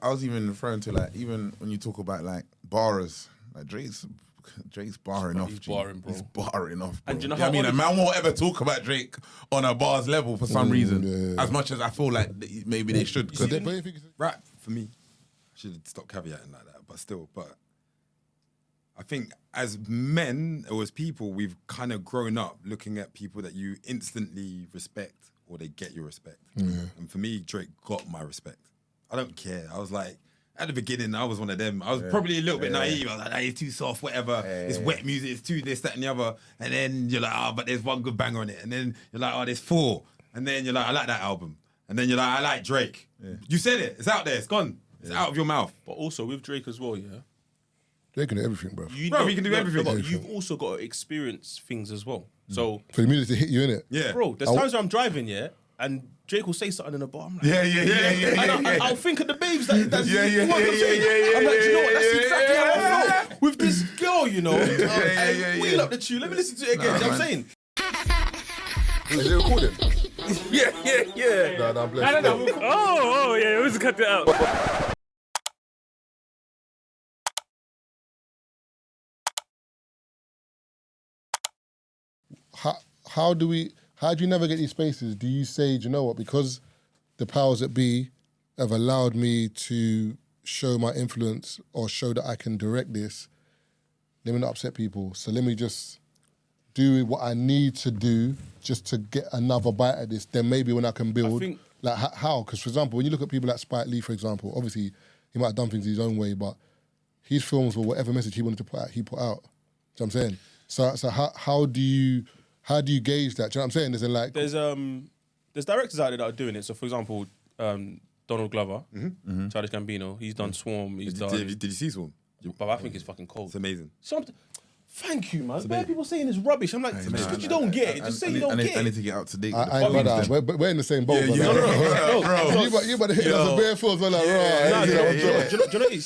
I was even referring to like even when you talk about like bars, like Drake's barring off. He's barring, bro. He's barring off, bro. And do you know how how I mean? A man won't ever talk about Drake on a bars level for some reason. Yeah. As much as I feel like maybe they should. Rap for me, I should stop caveating like that, but still, I think as men or as people, we've kind of grown up looking at people that you instantly respect or they get your respect. And for me, Drake got my respect. I don't care. I was like, at the beginning, I was one of them. I was probably a little bit naive. I was like, he's too soft, whatever. It's wet music, it's too this, that, and the other. And then you're like, but there's one good banger on it. And then you're like, there's 4. And then you're like, I like that album. And then you're like, I like Drake. You said it. It's out there. It's gone. It's out of your mouth. But also with Drake as well, yeah. Drake can do everything, bro. He can do everything. But you've also got to experience things as well. So for the music to hit you, innit? Yeah. Bro, there's times where I'm driving, and Drake will say something in the bar. I'm like, Yeah. I'll think of the babes that's Yeah. I'm like, do you know what? That's exactly how I felt with this girl, you know. Wheel up the tune. Let me listen to it again. You know what I'm saying? Is it recording? Yeah. Nah, I'm blessed. Oh, yeah, we just cut it out. How do you navigate these spaces? Do you say, do you know what, because the powers that be have allowed me to show my influence or show that I can direct this, let me not upset people, so let me just do what I need to do just to get another bite at this, then maybe when I can build, like how? Because for example, when you look at people like Spike Lee, for example, obviously he might have done things his own way, but his films were whatever message he wanted to put out, he put out. Do you know what I'm saying? So how do you gauge that? Do you know what I'm saying? There's directors out there that are doing it. So for example, Donald Glover, Childish Gambino, he's done Swarm. Did you see Swarm? But I think it's fucking cold. It's amazing. Thank you, man. Where people saying it's rubbish. I'm like, because you don't get it. Just say you don't get it. I need to get out to date. We're in the same boat. No. You better hit us a bare foot. We're like, right. Do you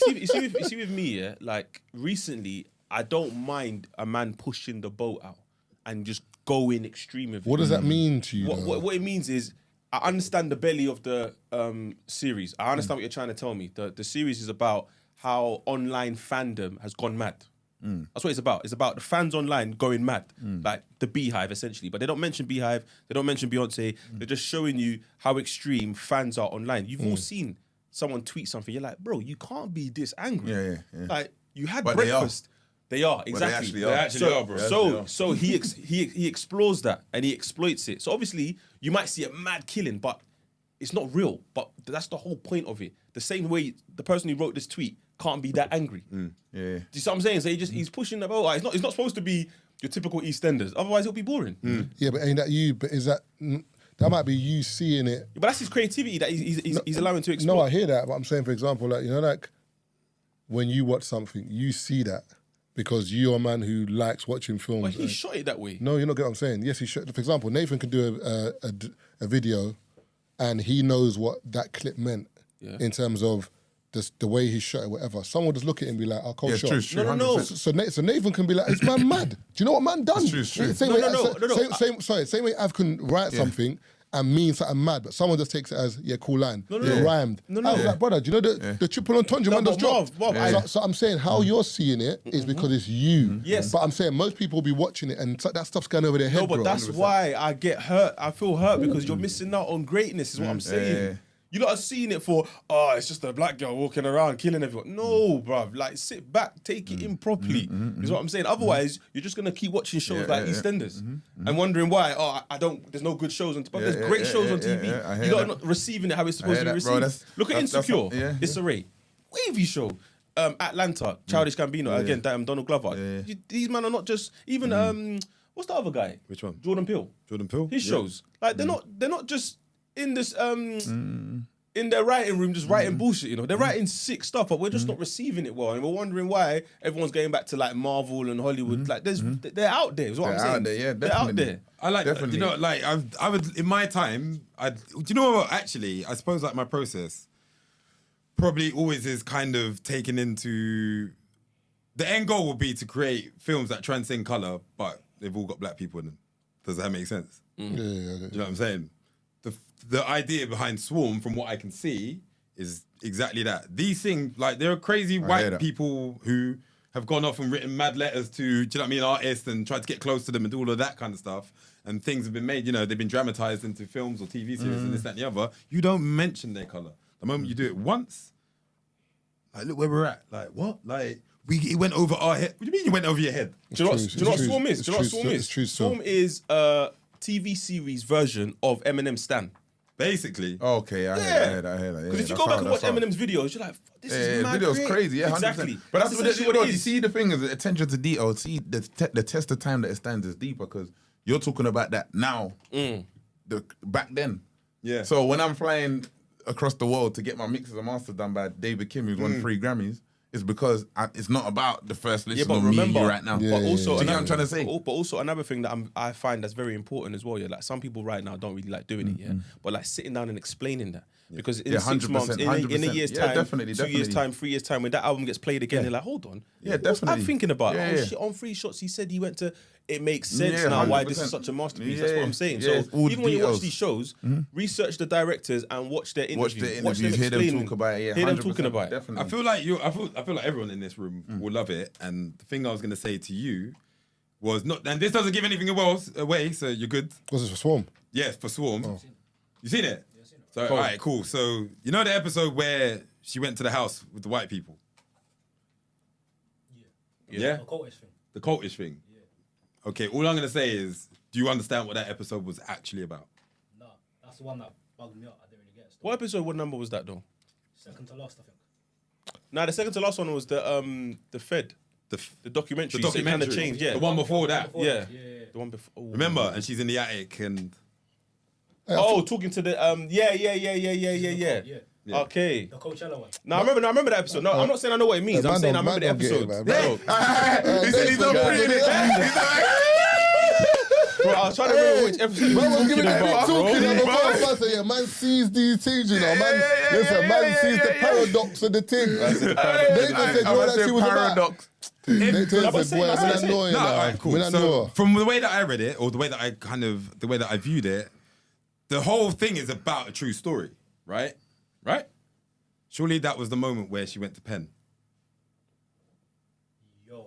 see with me, yeah? Like recently, I don't mind a man pushing the boat out and just go in extreme with it. What does that mean to you? What it means is, I understand the belly of the series. I understand what you're trying to tell me. The series is about how online fandom has gone mad. That's what it's about. It's about the fans online going mad, like the Beehive essentially. But they don't mention Beehive. They don't mention Beyonce. They're just showing you how extreme fans are online. You've all seen someone tweet something. You're like, bro, you can't be this angry. Yeah. Like you had breakfast. They are exactly. They actually are, bro. So he explores that and he exploits it. So obviously you might see a mad killing, but it's not real. But that's the whole point of it. The same way the person who wrote this tweet can't be that angry. Yeah. Do you see what I'm saying? So he's pushing the boat. It's not supposed to be your typical EastEnders. Otherwise it'll be boring. Yeah, but ain't that you? But is that might be you seeing it? But that's his creativity that he's allowing to explore. No, I hear that. But I'm saying, for example, like like when you watch something, you see that. Because you're a man who likes watching films. But he shot it that way. No, you're not getting what I'm saying. Yes, he shot. For example, Nathan can do a video and he knows what that clip meant in terms of the way he shot it, whatever. Someone will just look at it and be like, oh, cold shot. True, No. So Nathan can be like, it's man mad. Do you know what man done? It's true. Same way Av can write something and mean something mad, but someone just takes it as, cool line. It rhymed. I was like, brother, do you know the triple entendre man just dropped? So I'm saying how you're seeing it is because it's you. Yes. But I'm saying most people will be watching it and that stuff's going over their head, No, but bro. that's why I get hurt. I feel hurt because you're missing out on greatness is what I'm saying. You lot are seeing it for, it's just a black girl walking around killing everyone. No, bruv. Like, sit back, take it in properly, is what I'm saying. Otherwise, you're just going to keep watching shows like EastEnders and wondering why, there's no good shows on TV. But there's great shows on TV. You lot are not receiving it how it's supposed to be received. Look at Insecure. It's a Ray. Wavy show. Atlanta, Childish Gambino, again, Donald Glover. These men are not just, even, what's the other guy? Which one? Jordan Peele. His shows. Like, they're not just in this in their writing room just writing bullshit, you know. They're writing sick stuff, but we're just not receiving it well. And we're wondering why everyone's going back to like Marvel and Hollywood. Like they're out there, is what I'm saying. Out there, yeah, they're out there. I like definitely. You know, like I would in my time, do you know what actually, I suppose like my process probably always is kind of taken into the end goal will be to create films that transcend colour, but they've all got black people in them. Does that make sense? Yeah. Do you know what I'm saying? The idea behind Swarm, from what I can see, is exactly that. These things, like, there are crazy hear white that. people who have gone off and written mad letters to, do you know what I mean, artists and tried to get close to them and do all of that kind of stuff. And things have been made, you know, they've been dramatized into films or TV series and this, that, and the other. You don't mention their color. The moment you do it once, like, look where we're at. Like, what? Like, it went over our head. What do you mean you went over your head? Do you know what true. Swarm is? It's Do you know what true. Swarm is? It's true, Swarm is a TV series version of Eminem Stan. Basically. Okay, I hear that. Because if you go back and watch Eminem's videos, you're like, this is mad video's great. crazy, yeah, 100%. Exactly. But that's what essentially you is. see. The thing is, attention to detail. See, the test of time that it stands is deeper because you're talking about that now. Back then. Yeah. So when I'm flying across the world to get my mixes and masters done by David Kim, who's won 3 Grammys, it's because it's not about the first listen but of me and remember, you right now. But also, Do you get what I'm trying to say? But also another thing that I find that's very important as well. Yeah, like some people right now don't really like doing it. Yeah, but like sitting down and explaining that. Because in 6 months, 100%, in a year's time, definitely, 2 years' time, 3 years' time, when that album gets played again, they're like, hold on. Yeah, What's definitely. I'm thinking about, Yeah, oh yeah. shit, on 3 shots, he said he went to, it makes sense Yeah, now why this 100%. is such a masterpiece. Yeah, That's what I'm saying. yeah, So it's all even when you watch details. these shows, research the directors and watch their interviews. Watch the interviews, hear them explaining, talk about it. Yeah, hear them 100%, talking about it. Definitely. I feel like I feel like everyone in this room will love it. And the thing I was gonna say to you was not, and this doesn't give anything away, so you're good. Was this for Swarm? Yes, for Swarm. You seen it? So all right, cool. So you know the episode where she went to the house with the white people? Yeah. The cultish thing. The cultish thing. Yeah. Okay, all I'm gonna say is, do you understand what that episode was actually about? Nah, that's the one that bugged me out. I didn't really get it. What episode, what number was that though? Second to last, I think. Nah, the second to last one was the Fed. The documentary. The So it kind of documentary. changed, yeah. The one before that. Yeah. Yeah. The one before. Oh. Remember? And she's in the attic and Oh, talking to the yeah. Yeah. Okay. The Coachella one. No, I remember that episode. No, I'm not saying I know what it means. I'm saying I remember the episode. He said he's not free in it. Bro, I was trying to remember which episode you were talking about, bro. Yeah, man sees these things, you know, man. Listen, man sees the paradox of the thing. They said, you know what that shit was about? They said, boy, I'm annoying. No, all right, cool. I'm So annoying. from the way that I read it, or the way that I viewed it, the whole thing is about a true story, right? Right? Surely that was the moment where she went to Penn. Yo.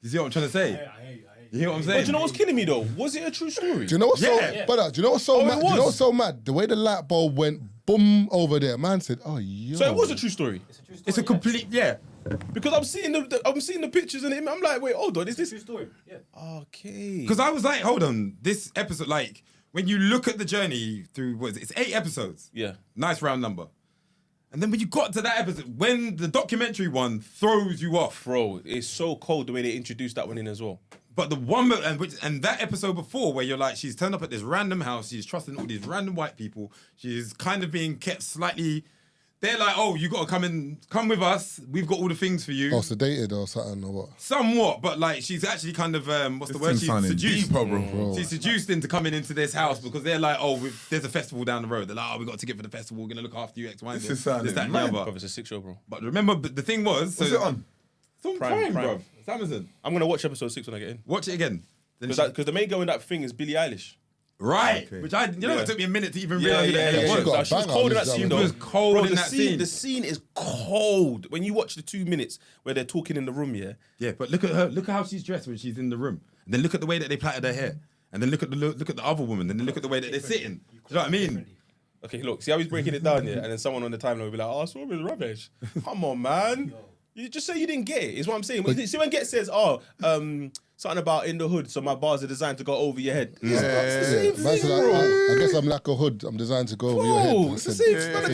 You see what I'm trying to say? I hear you. You hear what I'm saying? But do you know what's killing me though? Was it a true story? Do you know what's Yeah. so, brother? Do you know what's so Oh, it mad? Do you know was. what's so mad? The way the light bulb went boom over there, man said, "Oh, yo." So it was a true story. It's a true story. It's a complete, yeah. Because I'm seeing the pictures and I'm like, wait, hold on, is this True story. Yeah. okay? Because I was like, hold on, this episode, like, when you look at the journey through, what is it? It's 8 episodes. Yeah. Nice round number. And then when you got to that episode, when the documentary one throws you off, Bro, it's so cold the way they introduced that one in as well. but the one and that episode before where you're like, she's turned up at this random house, she's trusting all these random white people, she's kind of being kept slightly. They're like, oh, you got to come with us. We've got all the things for you. Oh, sedated or something or what? Somewhat, but like she's actually kind of what's the word? She's seduced. bro. She's seduced into coming into this house because they're like, oh, there's a festival down the road. They're like, oh, we got a ticket for the festival. We're gonna look after you, X, Y, and Z. This is sounding This, that, and the mad. other. Bro, it's a 6 show, bro. But remember, the thing was, What's it on? It's on Prime. Prime, bro. It's Amazon. I'm gonna watch episode 6 when I get in. Watch it again. Then Because the main girl in that thing is Billie Eilish. right, Okay. which it took me a minute to even Yeah, realize who the hell it yeah. was. She got She was a cold in banger that on scene, this though. It was cold Bro, in that scene. The scene is cold. When you watch the 2 minutes where they're talking in the room, yeah. Yeah, but look at her. Look at how she's dressed when she's in the room. And then look at the way that they plaited her hair. And then look at the other woman. And then look at the way that they're sitting. Do you know what I mean? Okay, look, see how he's breaking it down, yeah? And then someone on the timeline will be like, oh, Swarm is rubbish. Come on, man. You just say you didn't get it, is what I'm saying. See when Get says, something about in the hood, so my bars are designed to go over your head. It's the same Man thing, said, bro. I guess I'm like a hood. I'm designed to go over your head. Bro, I it's the said, same. It's not a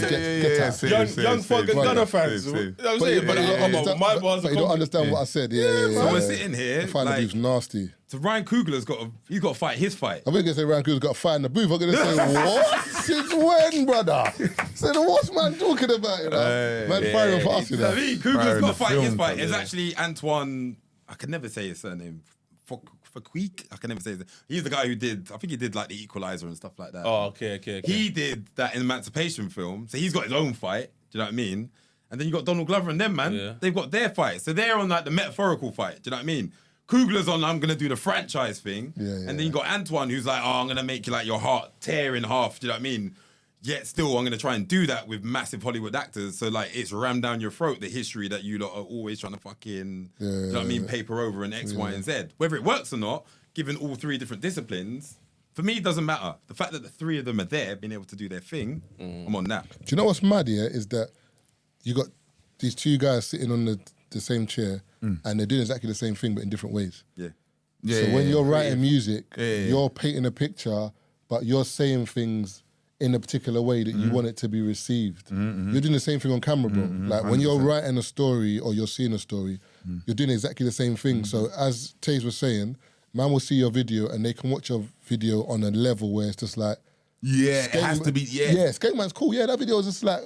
Get out. young fucking Gunner fans. same. You know what I'm But saying? but you don't understand- my bars but are you don't understand what I said. Yeah. So we're sitting here, I find the like- beef's nasty. So Ryan Coogler's he's got to fight his fight. I think gonna say Ryan Coogler's got to fight in the booth. I'm gonna say what? Since when, brother? Said what's man talking about? You know, man firing for us. You I know. mean, Fire Coogler's in got the to fight his film, fight. fam, It's yeah. actually Antoine. I can never say his surname. Faqueek. I can never say his name. He's the guy who did. I think he did like the Equalizer and stuff like that. Oh, okay. He did that Emancipation film, so he's got his own fight. Do you know what I mean? And then you got Donald Glover and them, man. Yeah. They've got their fight. So they're on like the metaphorical fight. Do you know what I mean? Coogler's on, I'm gonna do the franchise thing. Yeah. And then you got Antoine who's like, oh, I'm gonna make you like your heart tear in half. Do you know what I mean? Yet still, I'm going to try and do that with massive Hollywood actors. So, like, it's rammed down your throat, the history that you lot are always trying to fucking, do you know what I mean, paper over and X, Y, and Z. Whether it works or not, given all three different disciplines, for me, it doesn't matter. The fact that the three of them are there, being able to do their thing, I'm on that. Do you know what's mad, yeah, is that you got these two guys sitting on the same chair and they're doing exactly the same thing, but in different ways. Yeah. So when you're writing music, you're painting a picture, but you're saying things in a particular way that you want it to be received. You're doing the same thing on camera, bro. Like when you're writing a story or you're seeing a story, you're doing exactly the same thing. So as Taze was saying, man will see your video and they can watch your video on a level where it's just like, it has to be, yeah, Skateman's cool. Yeah, that video is just like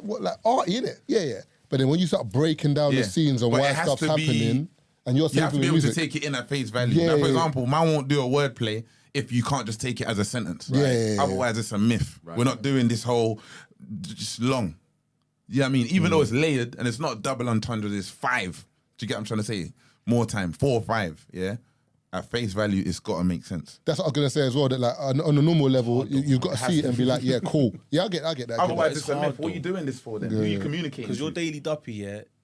arty, innit? Yeah. But then when you start breaking down the scenes and why stuff's happening, and you're you have to saying be able music, to take it in at face value. Like, for example, man won't do a wordplay if you can't just take it as a sentence. Right? Otherwise, it's a myth. We're not doing this whole just long. You know what I mean? Even though it's layered and it's not double entendre, it's 5. Do you get what I'm trying to say? More time, 4 or 5. Yeah. At face value, it's got to make sense. that's what I'm gonna say as well. That like on a normal level, you've got to see it and be like, yeah, cool. Yeah, I get that. Otherwise, it's a myth. What are you doing this for then? Who are you communicating? Because your daily duppy,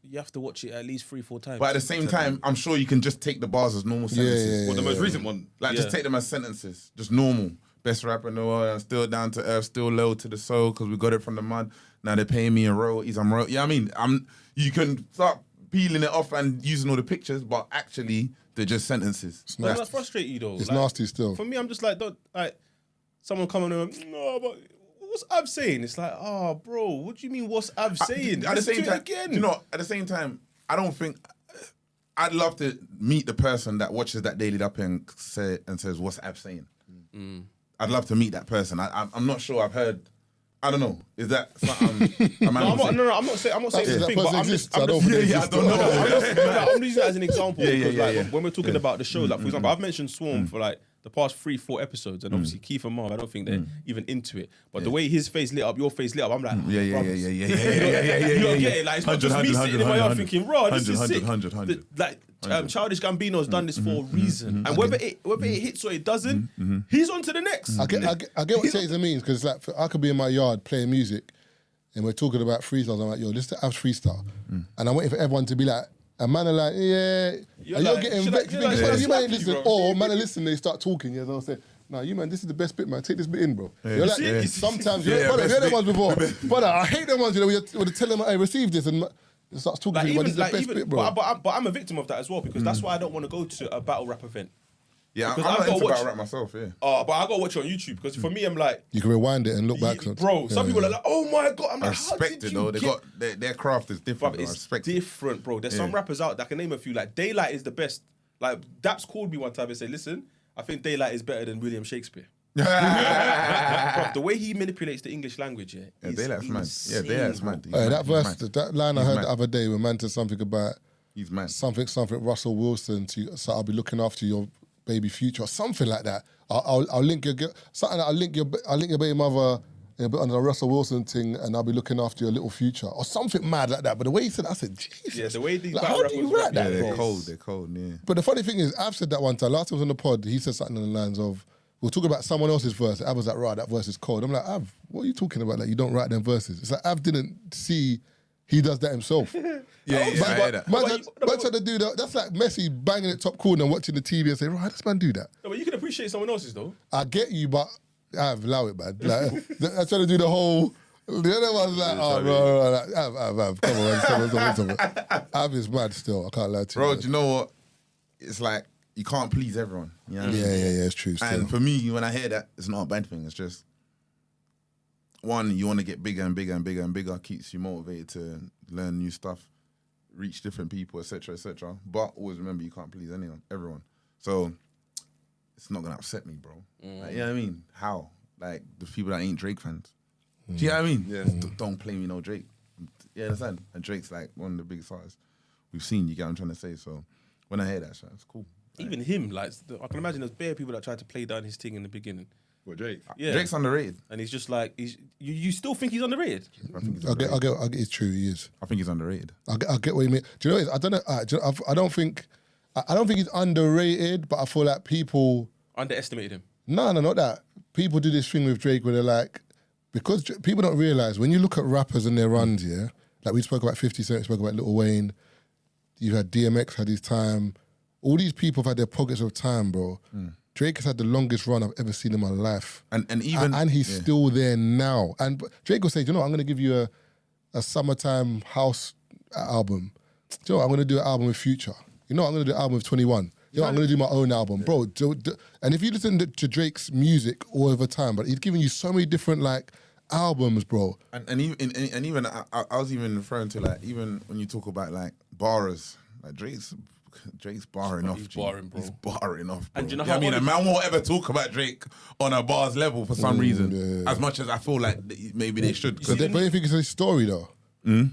you have to watch it at least 3-4 times. But at the same time, I'm sure you can just take the bars as normal sentences. Well, the most recent one. Like, just take them as sentences. Just normal. Best rapper in the world. I'm still down to earth, still low to the soul because we got it from the mud. Now they're paying me in royalties. I'm royal. Yeah, I mean, you can start peeling it off and using all the pictures, but actually, they're just sentences. Doesn't that frustrate you though? It's nasty still. For me, I'm just like, someone come on and no, but what's Ab saying? It's like, oh, bro, what do you mean? What's Ab saying? At the same time, again. you know, at the same time, I don't think. I'd love to meet the person that watches that Daily Up and says, "What's Ab saying?" I'd love to meet that person. I'm not sure. I've heard. I don't know. Is that something? I'm not saying the thing, but I'm just I don't know. I'm using that as an example because when we're talking about the show, like for example, I've mentioned Swarm for like the past 3-4 episodes, and obviously Keith and Marv, I don't think they're even into it. But the way his face lit up, your face lit up, I'm like, yeah. You don't get it. Like it's not just me sitting in my yard thinking, raw, this is sick. Like Childish Gambino's done this for a reason, and whether it hits or it doesn't, he's on to the next. I get what Taser means because like I could be in my yard playing music, and we're talking about freestyles. I'm like, yo, listen to Av's freestyle, and I'm waiting for everyone to be like. And man are like, yeah, and you're getting vexed. You man ain't listen, or man are listening, they start talking, yeah, they'll say, nah, you man, this is the best bit, man, take this bit in, bro. You're like, sometimes, brother, you heard them ones before. Brother, I hate them ones, you know, when you tell them, I received this, and it starts talking to you, but this is the best bit, bro. But I'm a victim of that as well, because that's why I don't want to go to a battle rap event. Yeah, I'm not into battle rap myself, yeah. But I got to watch it on YouTube, because for me, I'm like... You can rewind it and look back. Bro, some people are like, oh my God, I'm like, I respect it, though. They got their craft is different, bro. I respect it. Different, bro. There's some rappers out that I can name a few, like Daylight is the best. Like, Daps called me one time and said, listen, I think Daylight is better than William Shakespeare. Bro, the way he manipulates the English language, Daylight's mad. Yeah, Daylight's mad. That verse, that line I heard the other day when man said something about he's mad. Something Russell Wilson so I'll be looking after your baby future or something like that. I'll link your something. I'll link your baby mother on the Russell Wilson thing, and I'll be looking after your little future or something mad like that. But the way he said, I said, Jesus. Yeah, the way these like, how do you write that? They're cold. Yeah. But the funny thing is, I've said that one time. Last time I was on the pod, he said something along the lines of, we'll talk about someone else's verse. Av was like, right, that verse is cold. I'm like, Av, what are you talking about? Like, you don't write them verses. It's like Av didn't see he does that himself. I hear that. Man trying to do that. That's like Messi banging at top corner and watching the TV and saying, right, this man do that. No, but you can appreciate someone else's though. I get you, but I've allow it, man. Like, I try to do the whole. The other one's like, oh, bro, like, come on, man. Av is mad still. I can't lie to you. Bro, do you know what? It's like you can't please everyone. You know what I mean? Yeah, it's true. Still. And for me, when I hear that, it's not a bad thing. It's just one, you want to get bigger and bigger and bigger and bigger. Keeps you motivated to learn new stuff, reach different people, etc., etc. But always remember, you can't please everyone. So it's not gonna upset me, bro. Like, you know what I mean? How? Like the people that ain't Drake fans. Do you know what I mean? Yeah. Don't play me no Drake. You understand? And Drake's like one of the biggest artists we've seen. You get what I'm trying to say? So when I hear that shit, it's cool. Even him, like I can imagine there's bare people that tried to play down his thing in the beginning. What, Drake? Yeah. Drake's underrated. And he's just like, you still think he's underrated? I think he's underrated. I get it's true, he is. I think he's underrated. I get what you mean. Do you know what it is? I don't know. I don't think he's underrated, but I feel like people... Underestimated him. No, not that. People do this thing with Drake where they're like, because people don't realise, when you look at rappers and their runs, yeah, like we spoke about 50 Cent, we spoke about Lil Wayne, you had DMX had his time, all these people have had their pockets of time, bro. Drake has had the longest run I've ever seen in my life. And even... And he's still there now. And Drake will say, you know what, I'm going to give you a summertime house album. Do you know what, I'm going to do an album with Future. You know what, I'm going to do an album with 21. You know what, I'm going to do my own album. Bro, and if you listen to Drake's music all over time, but he's giving you so many different like albums, bro. And even I was even referring to like, even when you talk about like barres, like Drake's barring off. He's barring, bro. He's barring off, bro. And do you know I how mean, a man won't ever talk about Drake on a bars level for some reason. Yeah. As much as I feel like maybe they should. But do you think it's a story though?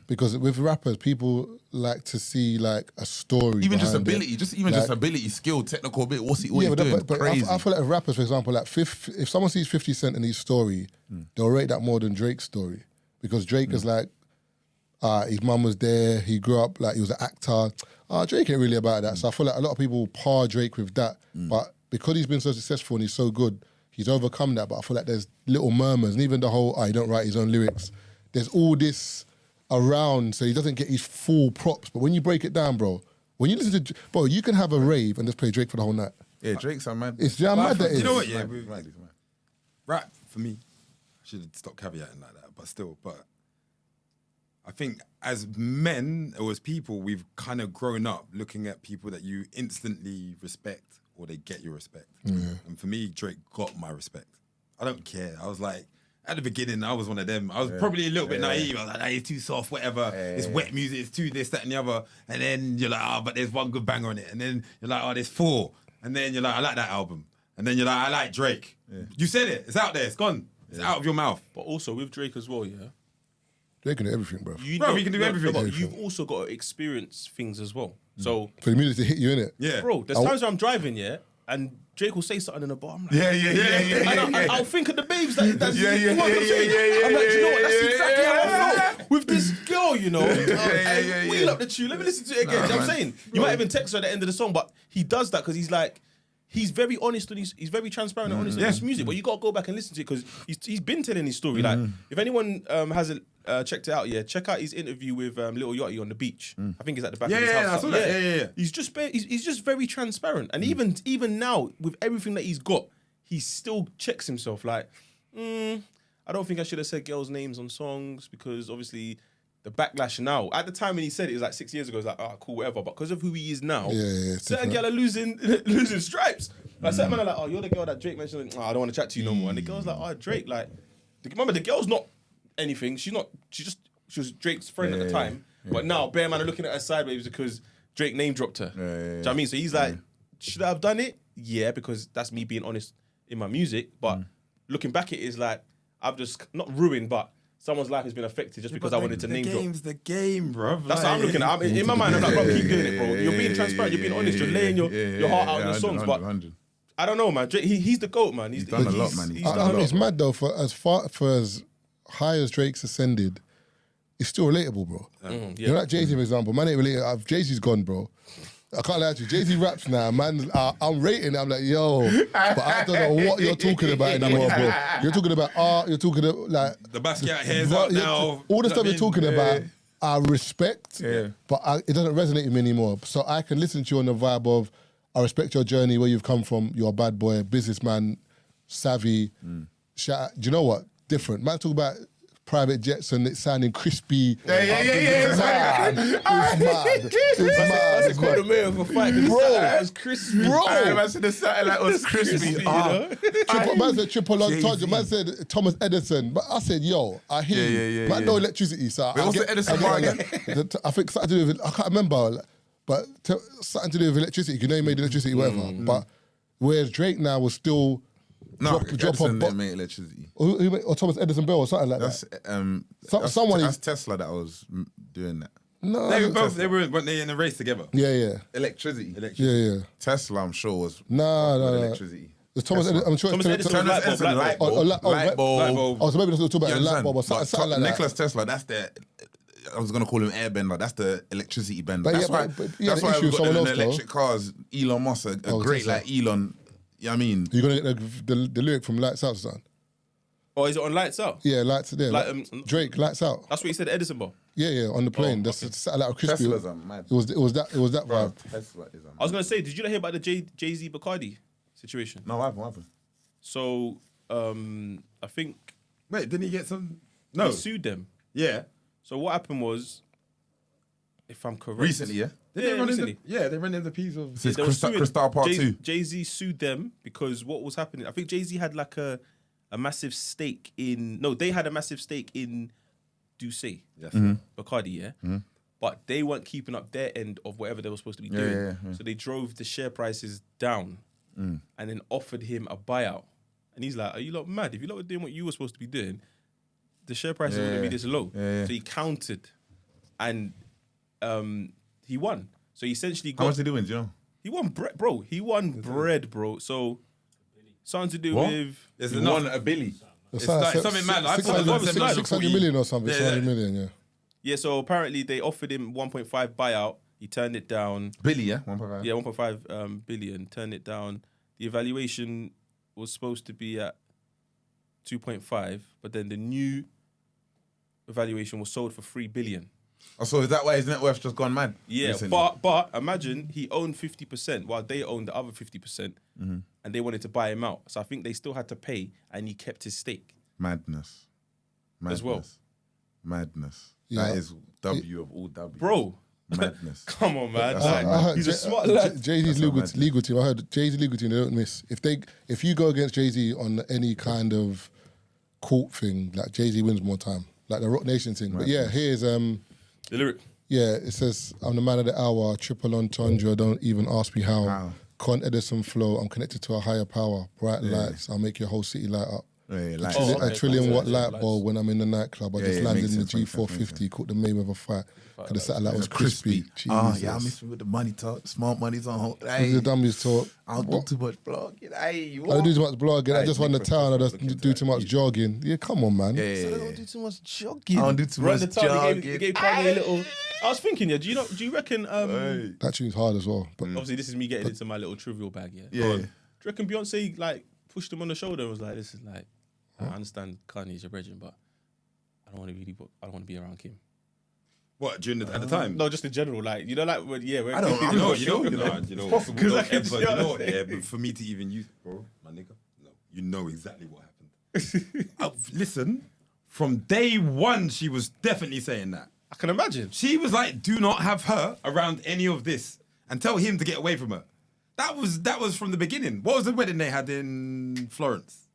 Because with rappers, people like to see like a story. Even just behind ability, it. just ability, skill, technical bit. What he's doing? But Crazy. I feel like rappers, for example, like if someone sees 50 Cent in his story, they'll rate that more than Drake's story. Because Drake is like, his mum was there, he grew up like he was an actor. Drake ain't really about that. So I feel like a lot of people par Drake with that. But because he's been so successful and he's so good, he's overcome that. But I feel like there's little murmurs. And even the whole, he don't write his own lyrics. There's all this around, so he doesn't get his full props. But when you break it down, bro, when you listen to, bro, you can have a rave and just play Drake for the whole night. Yeah, Drake's a mad. It's how mad that is. You know what? Yeah, Mad, mad. rap for me. I should stop caveating like that, but still, I think as men or as people, we've kind of grown up looking at people that you instantly respect or they get your respect. And for me, Drake got my respect. I don't care. I was like, at the beginning, I was one of them. I was probably a little bit naive. I was like, he's too soft, whatever. It's wet music, it's too this, that, and the other. And then you're like, but there's one good banger on it. And then you're like, there's 4. And then you're like, I like that album. And then you're like, I like Drake. You said it. It's out there. It's gone. It's out of your mouth. But also with Drake as well, yeah. Drake can do everything, bro. He can do everything. But you've also got to experience things as well. So, For the music to hit you, innit? Yeah. bro, there's times where I'm driving, yeah, and Drake will say something in the bar. I'm like, Yeah. and I'll think of the babes that's Yeah. I'm like, do you know what? That's exactly how I felt with this girl, you know. And wheel up the tune. Let me listen to it again. You know what I'm saying? You might even text her at the end of the song, but he does that because he's like, he's very honest and he's very transparent and honest in his music. But you got to go back and listen to it because he's been telling his story. Like, if anyone hasn't checked it out, check out his interview with Lil Yachty on the beach. I think it's at the back of his house. I saw that. Yeah. He's just very transparent, and even now with everything that he's got, he still checks himself. Like, I don't think I should have said girls' names on songs because obviously the backlash now. At the time when he said it was like 6 years ago. It's like, cool, whatever. But because of who he is now, certain girls are losing stripes. Like certain men are like, you're the girl that Drake mentioned. I don't want to chat to you no more. And the girl's like, Drake, like, remember the girl's not anything. She was Drake's friend at the time. But now, bear man are looking at her sideways because Drake name dropped her. Do you know what I mean? So he's like, should I have done it? Yeah, because that's me being honest in my music. But looking back, it is like, I've just not ruined, but someone's life has been affected just because I wanted to name drop. The game's the game, bro. That's how I'm looking at it. In my mind, I'm like, bro, keep doing it, bro. You're being transparent, you're being honest, you're laying your heart out in your songs. But I don't know, man. Drake, he's the GOAT, man. He's done a lot, man. He's done a lot. It's mad though, for as high as Drake's ascended, it's still relatable, bro. You know, like Jay-Z, for example, man ain't related. Jay-Z's gone, bro. I can't lie to you. Jay-Z raps now, man. I'm rating it. I'm like, yo, but I don't know what you're talking about anymore, bro. You're talking about art. You're talking about like The Basquiat hair's out now. all the stuff you're talking about, I respect, but it doesn't resonate with me anymore. So I can listen to you on the vibe of, I respect your journey, where you've come from. You're a bad boy, businessman, savvy. Shout out. Do you know what? Different. Man, talk about private jets and it sounding crispy. It's mad. That's called a man for fighting. Bro. It was crispy. Bro. I said the satellite was crispy. You know? Man said triple entendre. Man said Thomas Edison. But I said, yo, I hear you. Man, no electricity. So Wait, what's the Edison bar again? I think something to do with, I can't remember, but something to do with electricity. You know, he made electricity, whatever. But whereas Drake now was still drop Edison a didn't make electricity. or Thomas Edison Bell or something like That's that. Someone that's Tesla that was doing that. No, They were both. Weren't they in a race together? Yeah. Electricity. Yeah. Tesla, I'm sure, was No. electricity. It's Thomas Edison. I'm sure Thomas Edison Thomas Edison, light bulb. Light bulb. Oh, so maybe let's talk about You a light understand? bulb or something like that. Nicholas Tesla, that's the. I was gonna call him airbender. That's the electricity bender. But That's yeah, why. but he had That's an why issue we've with got someone the else, though. electric cars. Elon Musk, a great Tesla. like Elon. You know what I mean? You're gonna get the lyric from Lights Out, son. Or is it on Lights Out? Yeah, lights there. Like, Drake, lights out. That's what he said at Edison Bar. Yeah, on the plane. That's okay. satellite crispy. Tesla's a mad. It was that vibe. Tesla is a I was going to say, did you not hear about the Jay-Z Bacardi situation? No, what happened? So, I think Wait, didn't he get some? he No. sued them. Yeah. So what happened was, if I'm correct... Recently, yeah? Did Yeah, they run recently. they run in the piece of. This is They were suing- Crystal Part 2. Jay-Z sued them because what was happening, I think Jay-Z had like a massive stake in... No, they had a massive stake in Douce, Yes. Bacardi, yeah? But they weren't keeping up their end of whatever they were supposed to be doing. yeah. So they drove the share prices down and then offered him a buyout. And he's like, are you lot mad? If you lot were doing what you were supposed to be doing, the share prices wouldn't be this low. Yeah. So he countered and he won. So he essentially How got... much did he win, do you know? He won bread, bro. He won bread, bro. So something to do What? with... It's He enough. won a billy. It's like something mad. I thought it was 600 740. million or something. Yeah, 600 million, yeah. Yeah, so apparently they offered him 1.5 buyout. He turned it down. Billy, yeah? 1.5. Yeah, 1.5 billion. Turned it down. The evaluation was supposed to be at 2.5, but then the new evaluation was sold for 3 billion. Oh, so is that why his net worth's just gone mad? Yeah, recently? but imagine he owned 50% while they owned the other 50%, and they wanted to buy him out. So I think they still had to pay, and he kept his stake. Madness. As well. Madness. Yeah. That is W of all W. Bro, Madness. come on, man. I heard He's a smart lad. Jay-Z's That's not legal team. I heard Jay-Z's legal team. They don't miss. If you go against Jay-Z on any kind of court thing, like Jay-Z wins more time, like the Rock Nation thing. But yeah, here's The lyric. yeah. It says, "I'm the man of the hour, triple entendre. Don't even ask me how. Wow. Con Edison flow. I'm connected to a higher power. Bright lights. I'll make your whole city light up. Yeah, like, Oh, A okay, trillion cool. watt Yeah, light lights. bulb when I'm in the nightclub. I just yeah, landed makes in the sense, makes sense, G450, caught the Mayweather fight. Because the satellite was crispy. Ah, Jesus. yeah, I'm missing with the money talk. Smart money's on hold. With Hey, the dummies talk. I don't do too much blog. Hey, I don't do too much blogging. I Hey, just run the Nick town. I Professor, just look into do too that. much jogging. Yeah, come on, man. Yeah, I yeah, don't yeah. do too much jogging. I don't do too Run much the town. jogging. They gave Kanye a little. I was thinking, yeah. Do you reckon? That tune's hard as well. But Obviously, this is me getting into my little trivial bag. Yeah. Yeah. Go on. Do you reckon Beyonce like pushed him on the shoulder and was like, "This is like, I understand Kanye's your brethren, but I don't want to be around Kim." What during at the time? No, just in general, like when I don't- Kim I'm did not it, sure. You know, possible. don't Like, ever, you know what I'm what, yeah, but for me to even use, bro, my nigga, no, you know exactly what happened. Listen, from day one, she was definitely saying that. I can imagine. She was like, "Do not have her around any of this, and tell him to get away from her." That was from the beginning. What was the wedding they had in Florence?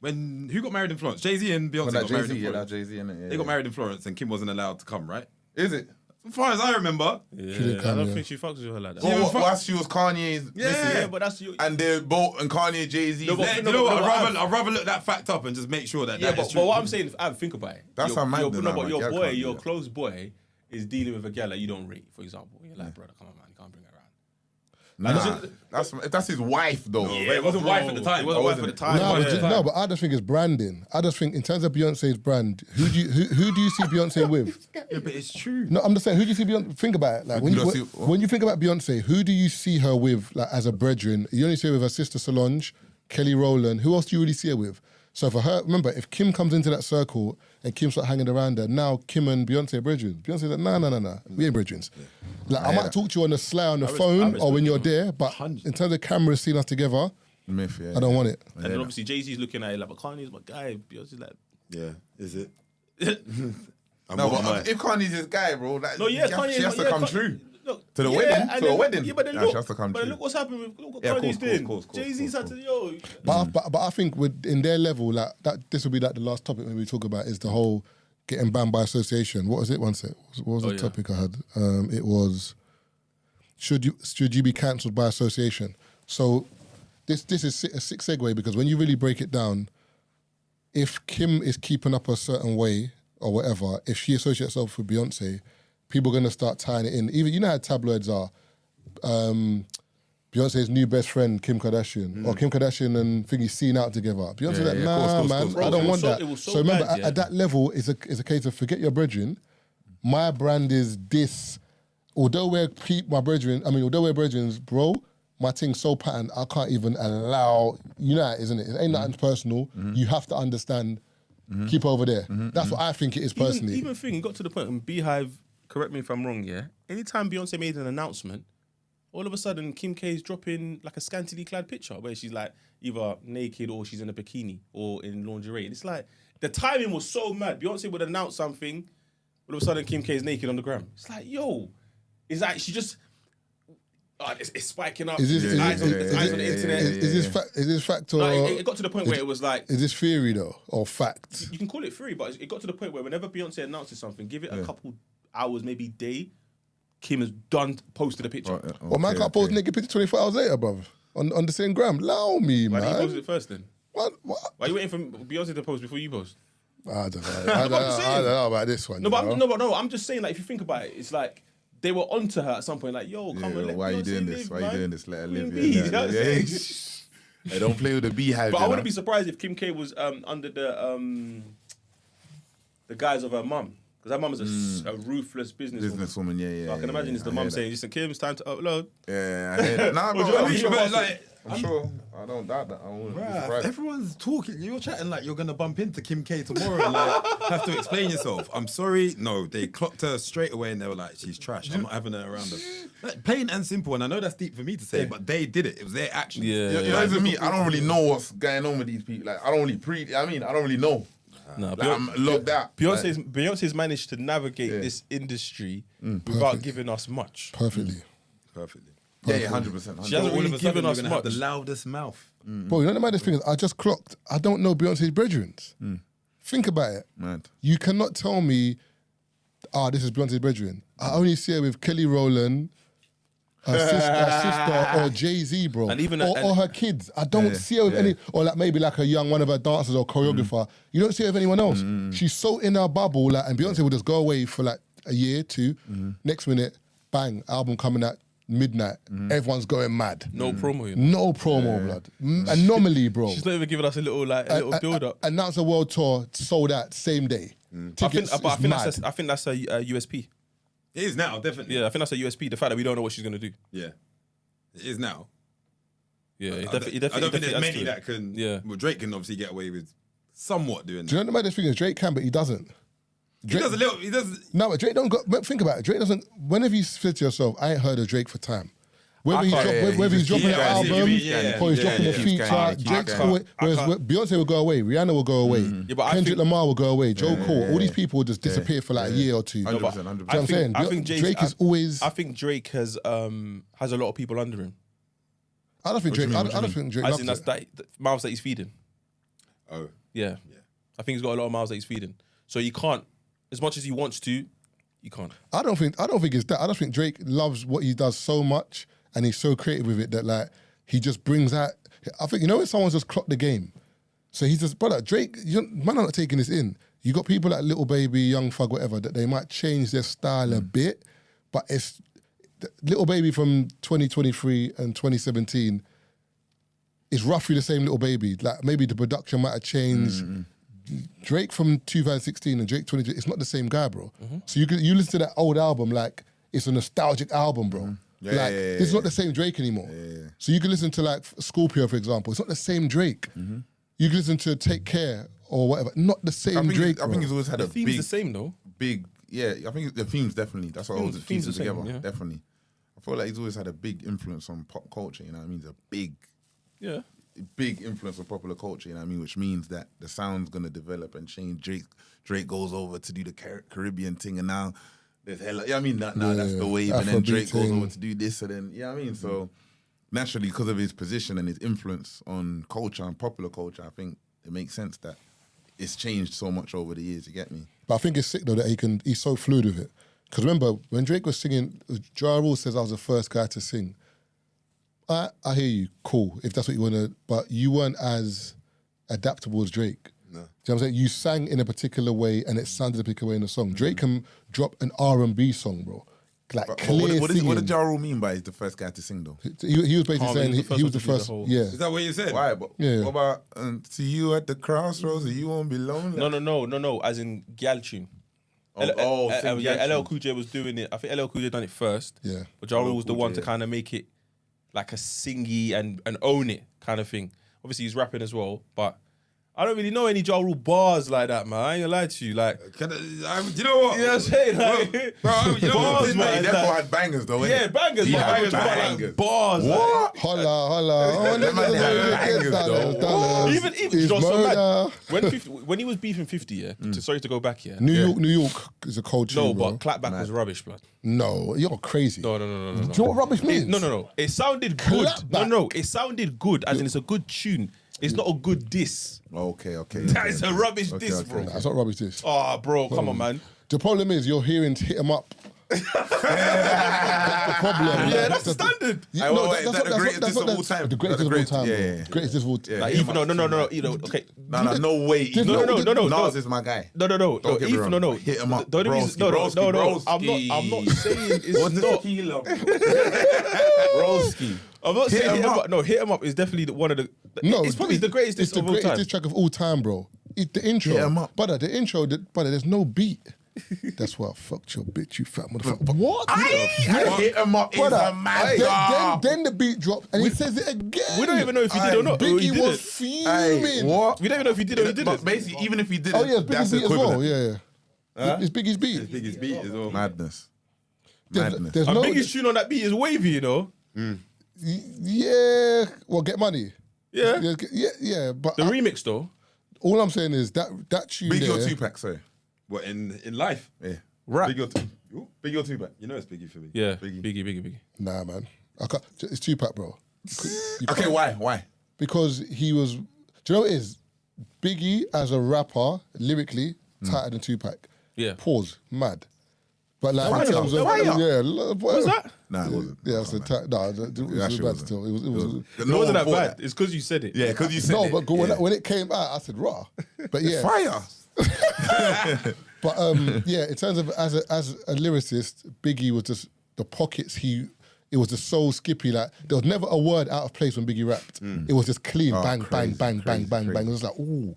Who got married in Florence? Jay-Z and Beyonce got married in Jay-Z, yeah, Florence. that Jay-Z, innit? Yeah, They got married in Florence, and Kim wasn't allowed to come, right? Is it? As far as I remember. didn't I come, don't yeah. think she fucks with her like that. Well, whilst she was Kanye's missus, Yeah, but that's you. and they're both and Kanye, Jay-Z. No, but- Yeah, you no, know what? but- I'd rather look that fact up and just make sure that Yeah, that is but true. what I'm saying, think about it. That's your, a man your, then, no, man. but your Girl boy, can't do your that. close boy, is dealing with a girl that you don't rate, for example. You're like, brother, come on, man, you can't bring her around. That's his wife though. Yeah, it wasn't wife at the time. It wasn't wife at the time. No, but but yeah. no, but I just think it's branding. I just think in terms of Beyonce's brand, who do you see Beyonce with? Yeah, but it's true. No, I'm just saying, who do you see Beyonce? Think about it. Like Who do you see- when you think about Beyonce, who do you see her with, like as a brethren? You only see her with her sister Solange, Kelly Rowland. Who else do you really see her with? So for her, remember, if Kim comes into that circle and Kim start hanging around her, now Kim and Beyonce are brethren. Beyonce's like, nah, we ain't brethren. Like I might talk to you on the sly on the phone or when you're there, but in terms of cameras seeing us together, Myth, yeah. I don't want it. And then obviously Jay-Z's looking at it like, but Kanye's my guy. Beyonce's like, Yeah, is it? No, but if Kanye's his guy, bro, no, yeah, Kanye. she has to yeah, come Kanye- true. Look, To the yeah, wedding? and To then- a wedding? Yeah, but then Nah, look, she has to come but true. look what's happening with look what Yeah, Kanye's doing. course, Jay-Z's had to But I think in their level, like that, this will be like the last topic maybe we talk about is the whole getting banned by association. What was it? One sec. What was the topic I had? It was should you be cancelled by association? So this is a sick segue because when you really break it down, if Kim is keeping up a certain way or whatever, if she associates herself with Beyonce, people are going to start tying it in. Even you know how tabloids are. Beyonce's new best friend, Kim Kardashian, or Kim Kardashian and Thingy seen out together. Beyonce's like, nah, man, Bro, I don't it want was that. it was so remember, bad, yeah. at that level, it's a case of forget your brethren. My brand is this. Although we're brethren, bro, my thing's so patterned, I can't even allow, you know, isn't it? It ain't nothing personal. You have to understand keep over there. That's what I think it is personally. Even thing, it got to the point, and Beehive, correct me if I'm wrong, yeah? Anytime Beyonce made an announcement, all of a sudden Kim K's dropping like a scantily clad picture where she's like either naked or she's in a bikini or in lingerie. And it's like, the timing was so mad. Beyonce would announce something, all of a sudden Kim K's naked on the gram. It's like, yo, it's like she just... it's spiking up. Is this eyes on the internet. Is this fact or No, it got to the point where it was like... is this theory though or fact? You can call it theory, but it got to the point where whenever Beyonce announces something, give it a couple hours, maybe day, Kim has posted a picture. Well, man can't post naked picture 24 hours later, bruv. On the same gram. Allow me, Why man. did you post it first then? What? Why are you waiting for Beyonce to post before you post? I don't know. I don't know about this one. No, but you know? I'm just saying, like, if you think about it, it's like they were onto her at some point, like, yo, come on, let why are you Beyonce doing this? live, Why man. are you doing this? Let her live. Queen bee, that's it. Hey, don't play with the Beehive. But I wouldn't be surprised if Kim K was under the guise of her mum. Because her mum is a ruthless businesswoman. Yeah. So I can imagine it's the mum saying, listen, Kim, it's time to upload. Yeah, I hear that. Nah, What do but you mean? I'm sure. I don't doubt that. I wouldn't be surprised. Everyone's talking. You're chatting like you're gonna bump into Kim K tomorrow and like have to explain yourself. I'm sorry. No, they clocked her straight away and they were like, she's trash. I'm not having her around us. Like, plain and simple. And I know that's deep for me to say, but they did it. It was their action. Yeah. You know, it's me. I don't really know what's going on with these people. Like, I don't really I don't really know. No, Like, I'm locked out. Beyonce's managed to navigate this industry without giving us much. Perfectly. Yeah, 100%. She hasn't really given us have much. the loudest mouth. Bro, you know the maddest thing is I just clocked. I don't know Beyonce's brethren. Think about it. Mad. You cannot tell me, this is Beyonce's brethren. I only see her with Kelly Rowland, her sister or Jay-Z, bro. And even or her kids. I don't see her with any, or like maybe like a young one of her dancers or choreographer. You don't see her with anyone else. She's so in her bubble, like, and Beyonce will just go away for like a year, two. Next minute, bang, album coming out midnight. Everyone's going mad. No promo, you know? No promo, blood. Anomaly, bro. She's not even giving us a little build up. Announce a world tour, sold out same day. I think that's a USP. It is now, definitely. Yeah, I think that's a USP. The fact that we don't know what she's gonna do. Yeah. It is now. Yeah, I don't think there's many that can. Yeah. Well, Drake can obviously get away with somewhat doing Do you that. know the maddest thing is Drake can, but he doesn't. Drake, He does a little. He does. No, but Drake don't go. But think about it. Drake doesn't. Whenever you said to yourself, I ain't heard of Drake for time. Whether he's dropping an album or he's dropping a feature, Drake's always. Whereas Beyonce will go away, Rihanna will go away, Kendrick Lamar will go away, Joe Cole. All these people will just disappear for like a year or two. 100%. You know what I'm saying? I think Drake is always. I think Drake has a lot of people under him. I don't think Drake. I don't think Drake. As in loves that's it. that mouths that he's feeding. Oh. Yeah. I think he's got a lot of mouths that he's feeding. So you can't, as much as he wants to, you can't. I don't think it's that. I don't think Drake loves what he does so much and he's so creative with it that like he just brings out. I think, you know, when someone's just clocked the game. So he's just, brother, Drake, man, I'm not taking this in. You got people like Little Baby, Young Thug, whatever, that they might change their style a bit, but it's Little Baby from 2023 and 2017 is roughly the same Little Baby. Like maybe the production might have changed. Drake from 2016 and Drake 2020, it's not the same guy, bro. So you listen to that old album like it's a nostalgic album, bro. It's not the same Drake anymore. So you can listen to like Scorpio, for example. It's not the same Drake. You can listen to Take Care or whatever. Not the same Drake. I think he's always had The a theme's big, the same though. I think the themes definitely. That's what holds the Themes pieces the same, together. yeah. Definitely. I feel like he's always had a big influence on pop culture. You know what I mean? He's a big influence on popular culture. You know what I mean? Which means that the sound's gonna develop and change. Drake goes over to do the Caribbean thing, and now there's hella. Yeah, I mean, now that's the wave, and then Drake goes over to do this, and then I mean, so naturally, because of his position and his influence on culture and popular culture, I think it makes sense that it's changed so much over the years. You get me? But I think it's sick though that he's so fluid with it. Because remember, when Drake was singing, Ja Rule says I was the first guy to sing. I hear you, cool, if that's what you want to, but you weren't as adaptable as Drake. No. Do you know what I'm saying? You sang in a particular way and it sounded a particular way in the song. Drake can drop an R&B song, bro. Like clear what singing. What did Ja Rule mean by he's the first guy to sing though? He was basically saying he was the first. Yeah. Is that what you said? Why? But Yeah. what about see you at the crossroads and you won't be lonely? No. As in Gyal tune. sing Gyal LL tune. Cool J was doing it. I think LL Cool J done it first. Yeah. But Ja Rule was the Cool one J, to kind of make it like a singy and own it kind of thing. Obviously he's rapping as well, but I don't really know any Ja Rule bars like that, man. I ain't gonna lie to you. Like, you know what? you know what I'm saying? Like, Bro, you know bars, what? man. He definitely had bangers though, innit? Yeah, bangers, He but had bangers, like, bars. What? Holla. Oh, That man had bangers, though. Even It's you know, so murder. mad. When he was beefing 50, yeah. Sorry to go back here. New York is a cold tune, No, bro. but Clapback was rubbish, blood. No, you're crazy. No. Do you know what rubbish means? No. It sounded good. Clapback. No. It sounded good, as in it's a good tune. It's not a good diss. Okay. That is a rubbish diss, bro. Nah, it's not rubbish this. Oh, bro, come on, man. The problem is you're hearing hit 'em up. That's the problem. Yeah, that's the standard. Hey, wait, is that the greatest diss of all time? The greatest of all time. Yeah. bro. Greatest diss of all time. Like, even no, you know, okay. No way. No. Nas is my guy. No. Don't get me Even wrong. no. Hit 'em up. The only reason, no. I'm not saying it's What's the not. Tequila? Broski. I'm not saying hit 'em up. No, hit 'em up is definitely one of the. No, it's probably the greatest diss It's the of all greatest time. diss track of all time, bro. The intro. Hit 'em up. Brother, the intro, brother, there's no beat. That's why I fucked your bitch, you fat motherfucker. What? Hit 'em up is Brother, a man. then the beat dropped and he says it again. We don't even know if he did or not. Or he Biggie was didn't. fuming. What? We don't even know if he did or he But didn't. basically, even if he didn't, Oh yeah, it's that's Biggie's beat as well. equivalent. Yeah. It's Biggie's beat. Biggest beat as well. Madness. There's And no. biggest tune on that beat is Wavy, you know. Yeah. Well, Get Money. Yeah. Yeah. But The remix though. all I'm saying is that tune Biggie there. or Tupac, sorry. What in life? Yeah. Rap. Biggie or Tupac. You know it's Biggie for me. Yeah. Biggie. Biggie. Nah, man. I can't, it's Tupac, bro. Okay, why? Because he was. Do you know what it is? Biggie as a rapper, lyrically, tighter than Tupac. Yeah. Pause. Mad. But like Fire. in terms of Fire. what was that? Nah, it wasn't. Yeah, it's a no, it was actually bad wasn't. still. It was. It wasn't that bad. It's because you said it. Yeah, because you said No, it. but when it came out, I said raw. But yeah, Fire. but yeah, in terms of as a lyricist, Biggie was just the pockets. It was just so skippy. Like there was never a word out of place when Biggie rapped. It was just clean, bang, crazy, bang. crazy. It was like ooh.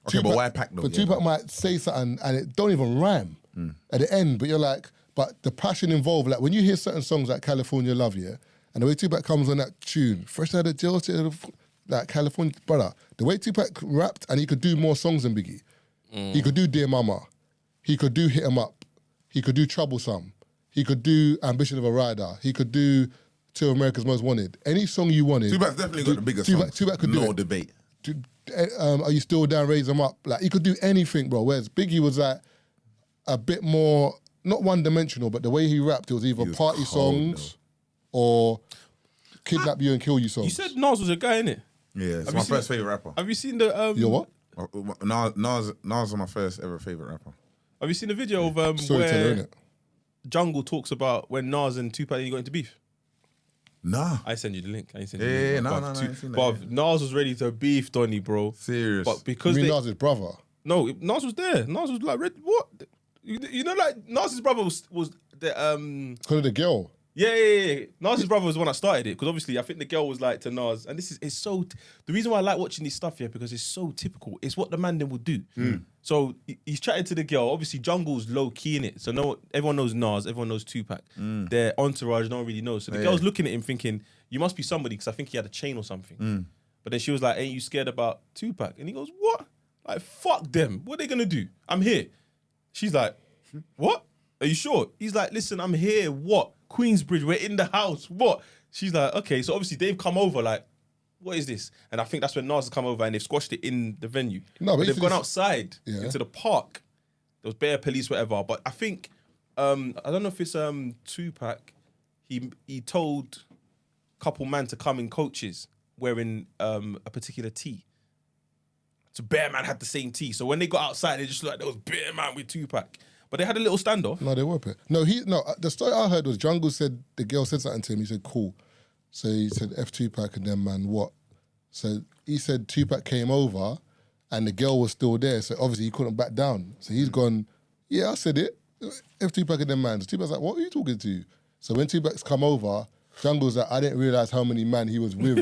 Okay, but why Pac though? But Yeah, Tupac might say something and it don't even rhyme at the end. But you're like, but the passion involved. Like when you hear certain songs like California Love, yeah, and the way Tupac comes on that tune, fresh out of jail, like California, brother. The way Tupac rapped, and he could do more songs than Biggie. He could do Dear Mama. He could do Hit 'Em Up. He could do Troublesome. He could do Ambition of a Rider. He could do Two of America's Most Wanted. Any song you wanted. Tupac's definitely got the biggest Tupac songs. could do No it. debate. Are you still down? Raise 'Em Up. Like he could do anything, bro. Whereas Biggie was like a bit more not one dimensional, but the way he rapped, it was either was party cold, songs or Kidnap You and Kill You songs. You said Nas was a guy, innit? Yeah, it's Have my you seen first favorite rapper. Have you seen the You're what? Nas was my first ever favorite rapper. Have you seen the video of Storyteller, where innit? Jungle talks about when Nas and Tupac got into beef? Nah, I send you the link. I ain't send Yeah, you the yeah, link. no, But no, I ain't seen that, But Nas was ready to beef Donny, bro. serious. But I because mean, they, Nas' brother. no, Nas was there. Nas was like, what? You know, like Nas's brother was the Because of the girl. Yeah. Nas's brother was the one that started it because obviously I think the girl was like to Nas, and it's so. The reason why I like watching this stuff here because it's so typical. It's what the man then would do. So he's chatting to the girl. Obviously, Jungle's low key in it, so everyone knows Nas, everyone knows Tupac. Their entourage don't really know. So the girl's looking at him thinking, "You must be somebody," because I think he had a chain or something. But then she was like, "Ain't you scared about Tupac?" And he goes, "What? Like fuck them. What are they gonna do? I'm here." She's like, "What? Are you sure?" He's like, "Listen, I'm here. What? Queensbridge, we're in the house. What?" She's like, "Okay." So obviously they've come over like, what is this? And I think that's when Nas has come over and they've squashed it in the venue. No, but they've gone this- outside Yeah. into the park. There was bare police, whatever. But I think, I don't know if it's Tupac. He told a couple man to come in coaches wearing a particular tee. So Bear Man had the same tee. So when they got outside, they just looked like there was Bear Man with Tupac. But they had a little standoff. No, they were. No, the story I heard was Jungle said, the girl said something to him. He said, cool. So he said, F Tupac and then, man, what? So he said Tupac came over and the girl was still there. So obviously he couldn't back down. So he's gone, yeah, I said it. F Tupac and then, man. So Tupac's like, what are you talking to? So when Tupac's come over, Jungle's like, I didn't realize how many man he was with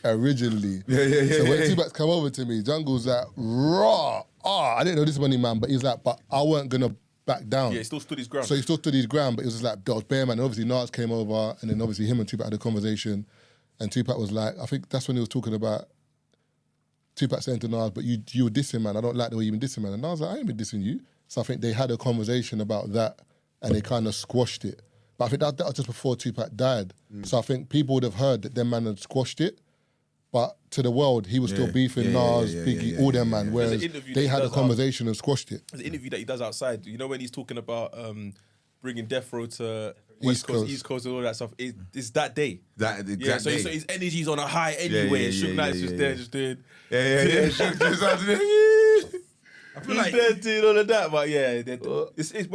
originally. So when Tupac's come over to me, Jungle's like, raw. I didn't know this many man, but he's like, but I weren't gonna back down. Yeah, he still stood his ground. So he still stood his ground, but it was just like, that was bare man. And obviously Nas came over, and then obviously him and Tupac had a conversation, and Tupac was like, I think that's when he was talking about Tupac saying to Nas, but you were dissing, man. I don't like the way you've been dissing, man. And Nas was like, I ain't been dissing you. So I think they had a conversation about that and they kind of squashed it. But I think that was just before Tupac died. So I think people would have heard that them man had squashed it. But to the world, he was still beefing Nas, Biggie, all them, man. Whereas they had a conversation and squashed it. There's an interview that he does outside. You know when he's talking about bringing Death Row to West Coast, East Coast, and all that stuff. It's that day. That exact day. So his energy's on a high anyway. Suge Knight's just there, just doing. I feel like they're doing all of that, but it's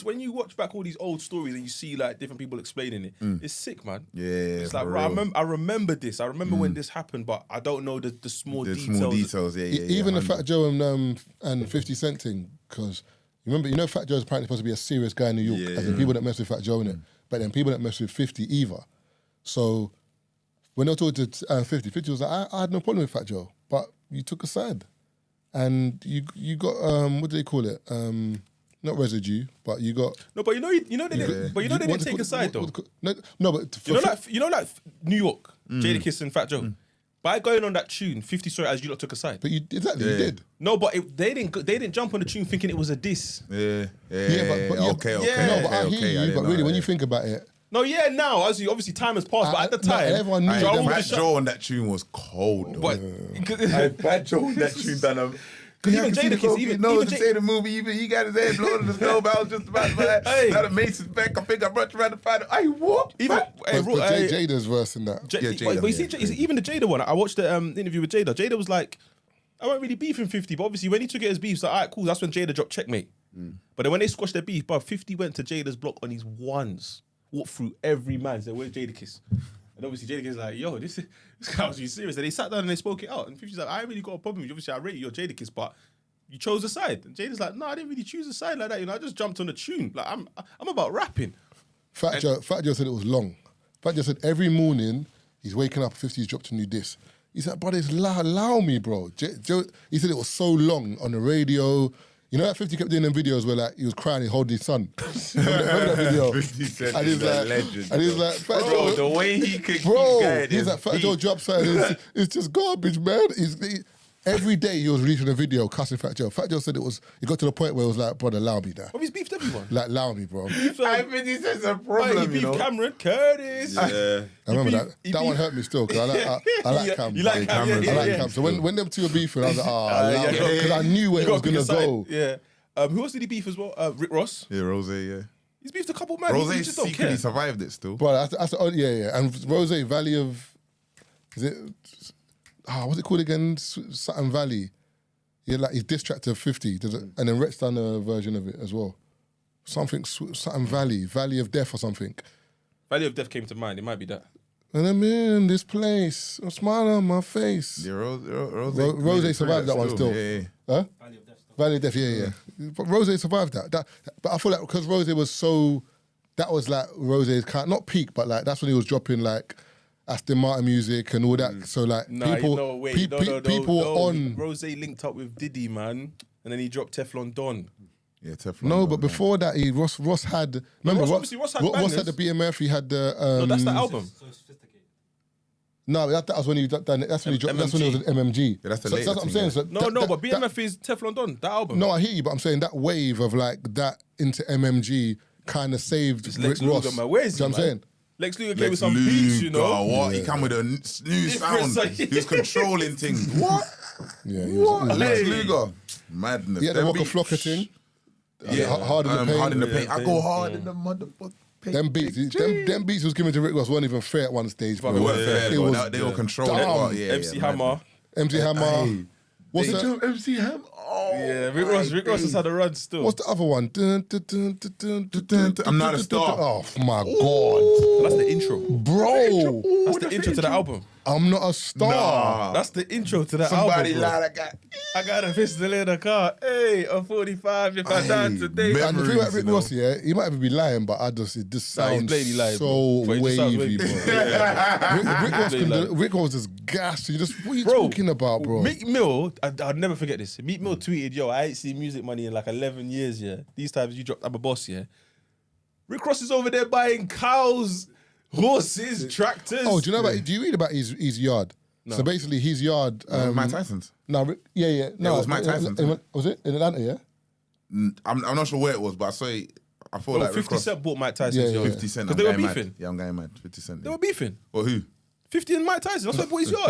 when you watch back all these old stories and you see like different people explaining it, it's sick, man. Yeah, it's like I remember this. I remember when this happened, but I don't know the small details. Even the Fat Joe and 50 Cent thing, because remember, Fat Joe's apparently supposed to be a serious guy in New York, as in people that mess with Fat Joe in it, but then people that mess with 50 either. So when they were talking to 50 was like, I had no problem with Fat Joe, but you took a side. And you got what do they call it? Not residue, but you got but they didn't take a side though. But like New York, Jadakiss and Fat Joe. By going on that tune, 50 Sorry as you lot took a side. But you did. No, but they didn't jump on the tune thinking it was a diss. Okay. No, but I hear you. But really, when you think about it. No, now obviously time has passed, but at the time, everyone knew Fat Joe on that tune was cold. But Fat Joe on that tune done a. Even Jadakiss, to say the movie, even he got his head blown in the snow. I was just about to now the Mason's back. I think I rushed around to find it. Hey, what? Even Jada's verse in that. Jada, but you see, even the Jada one. I watched the interview with Jada. Jada was like, I wasn't really beefing 50, but obviously when he took it as beef, it's like, all right, cool. That's when Jada dropped Checkmate. But then when they squashed their beef, 50 went to Jada's block on his ones. Walked through every man, said, where's Jadakiss? And obviously Jadakiss is like, yo, this guy was really serious. And they sat down and they spoke it out. And 50's like, I ain't really got a problem with you. Obviously, I rate you, you're Jadakiss, but you chose a side. And Jada's like, no, I didn't really choose a side like that. I just jumped on a tune. Like, I'm about rapping. Fat Joe said it was long. Fat Joe said every morning he's waking up, 50's dropped a new diss. He said, but it's allow me, bro. He said it was so long on the radio. You know that 50 kept doing them videos where like he was crying, he holding his son. remember that video? 50 Cent and he's like, legend. And he's like, Fat bro, Joe, the way he could keep he's like, Fat Joe drops out. It's just garbage, man. Every day he was releasing a video cussing Fat Joe. Fat Joe said it got to the point where it was like, brother, allow me that. Well, he's beefed everyone. Like, allow me, bro. I think he says a problem, he beefed Cameron, Curtis. Yeah. I remember that one hurt me still, because I like Cam. You like Cam, I like Cam. So when them two were beefing, I was like, because I knew where it was going to go. Yeah. Who else did he beef as well? Rick Ross. Yeah, Rose, yeah. He's beefed a couple man. Rose He just don't secretly care. survived it still. But that's And Rose, Valley of, is it, what's it called again? Sutton Valley. Yeah, like his diss track to 50. And then Rhett's done a version of it as well. Something, Sutton Valley of Death or something. Valley of Death came to mind. It might be that. And I'm in this place, a smile on my face. Yeah, Rose survived that one still. Yeah. Huh? Valley of Death, yeah. But Rose survived that. But I feel like because Rose was so, that was like Rose's kind, not peak, but like that's when he was dropping like Aston Martin music and all that. So like people on Rose linked up with Diddy, man, and then he dropped Teflon Don. Yeah, Teflon. No, but before that, Ross had. Remember, Ross had the BMF. He had the. No, that's the album. So sophisticated. No, that was when he done it. That's when he dropped. That's when it was an MMG. Yeah, that's the so later that's what I'm thing, saying. yeah. So But BMF is Teflon Don. That album. No, I hear you, but I'm saying that wave of like that into MMG kind of saved Rick Lex Ross. Luger, man. Where is he, I'm man? saying. Lex Luger came with some beats, you know. What? He come with a new sound. He was controlling things. What? Yeah, he was Lex Luger. Madness. He had the Waka Flocka thing. Yeah, hard in the paint. Hard in the paint. I go hard in the motherfucker. Them beats was given to Rick Ross weren't even fair at one stage. Bro. They weren't fair, It bro. was They were controlling. dumb. MC Hammer. MC Hammer. What's that? MC Hammer. Oh, Yeah, Rick Ross has had a run still. What's the other one? I'm Not a Star. Oh my god, That's the intro. bro! That's the intro to the album. I'm not a star. Nah. That's the intro to that Somebody album. Bro. lied. I got. I got a pistol in the car. Hey, a 45 if I die today. man. And the thing about Rick Memories, Ross, yeah, he might even be lying, but it just Nah, he's sounds blatantly lying, so bro. But it just sounds wavy, wavy. bro. Rick Ross just gassed. You just, what are you talking about, bro? Meek Mill, I'll never forget this. Meek Mill tweeted, yo, I ain't seen music money in like 11 years, yeah. These times you dropped I'm a Boss, yeah. Rick Ross is over there buying cows, horses, tractors. Oh, do you know about? Do you read about his yard? So basically, his yard. Mike Tyson's. No, yeah. No, it was Mike Tyson's. Was it in Atlanta? Yeah. I'm not sure where it was, but I saw it. I thought like 50 Cent bought Mike Tyson's Yeah, yard. 50 Cent. Because they were beefing. Yeah, I'm going mad. 50 Cent. They were beefing. Well, who? 50 and Mike Tyson. That's why he bought his yard.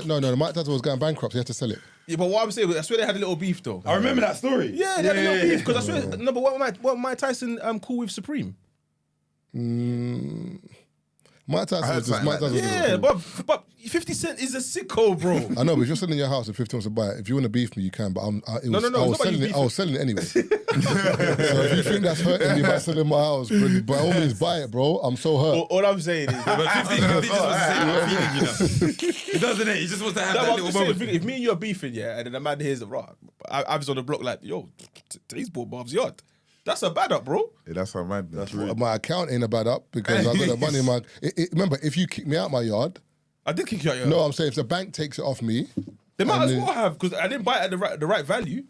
No, Mike Tyson was going bankrupt. So he had to sell it. Yeah, but what I'm saying, I swear they had a little beef though. I remember that story. Yeah, they had a little beef because I swear. No, but what Mike Tyson cool with Supreme? Mike Tyson was just Mike Tyson. Yeah, but 50 Cent is a sicko, bro. I know, but if you're selling your house and 50 wants to buy it, if you want to beef me, you can. But I was selling it anyway. So if you think that's hurting me by selling my house, by all means buy it, bro. I'm so hurt. All I'm saying is, But 50 just wants to say what feeling, you know. He doesn't it? He just wants to have that little moment. if me and you are beefing, yeah, and then the man hears the rock, I was on the block like, yo, he's bought Bob's yard. That's a bad up, bro. Yeah, that's how mad. That's real. My account ain't a bad up because I got the money in my. Remember, if you kick me out my yard, I did kick you out your no, I'm saying if the bank takes it off me, they might as well have because I didn't buy it at the right value.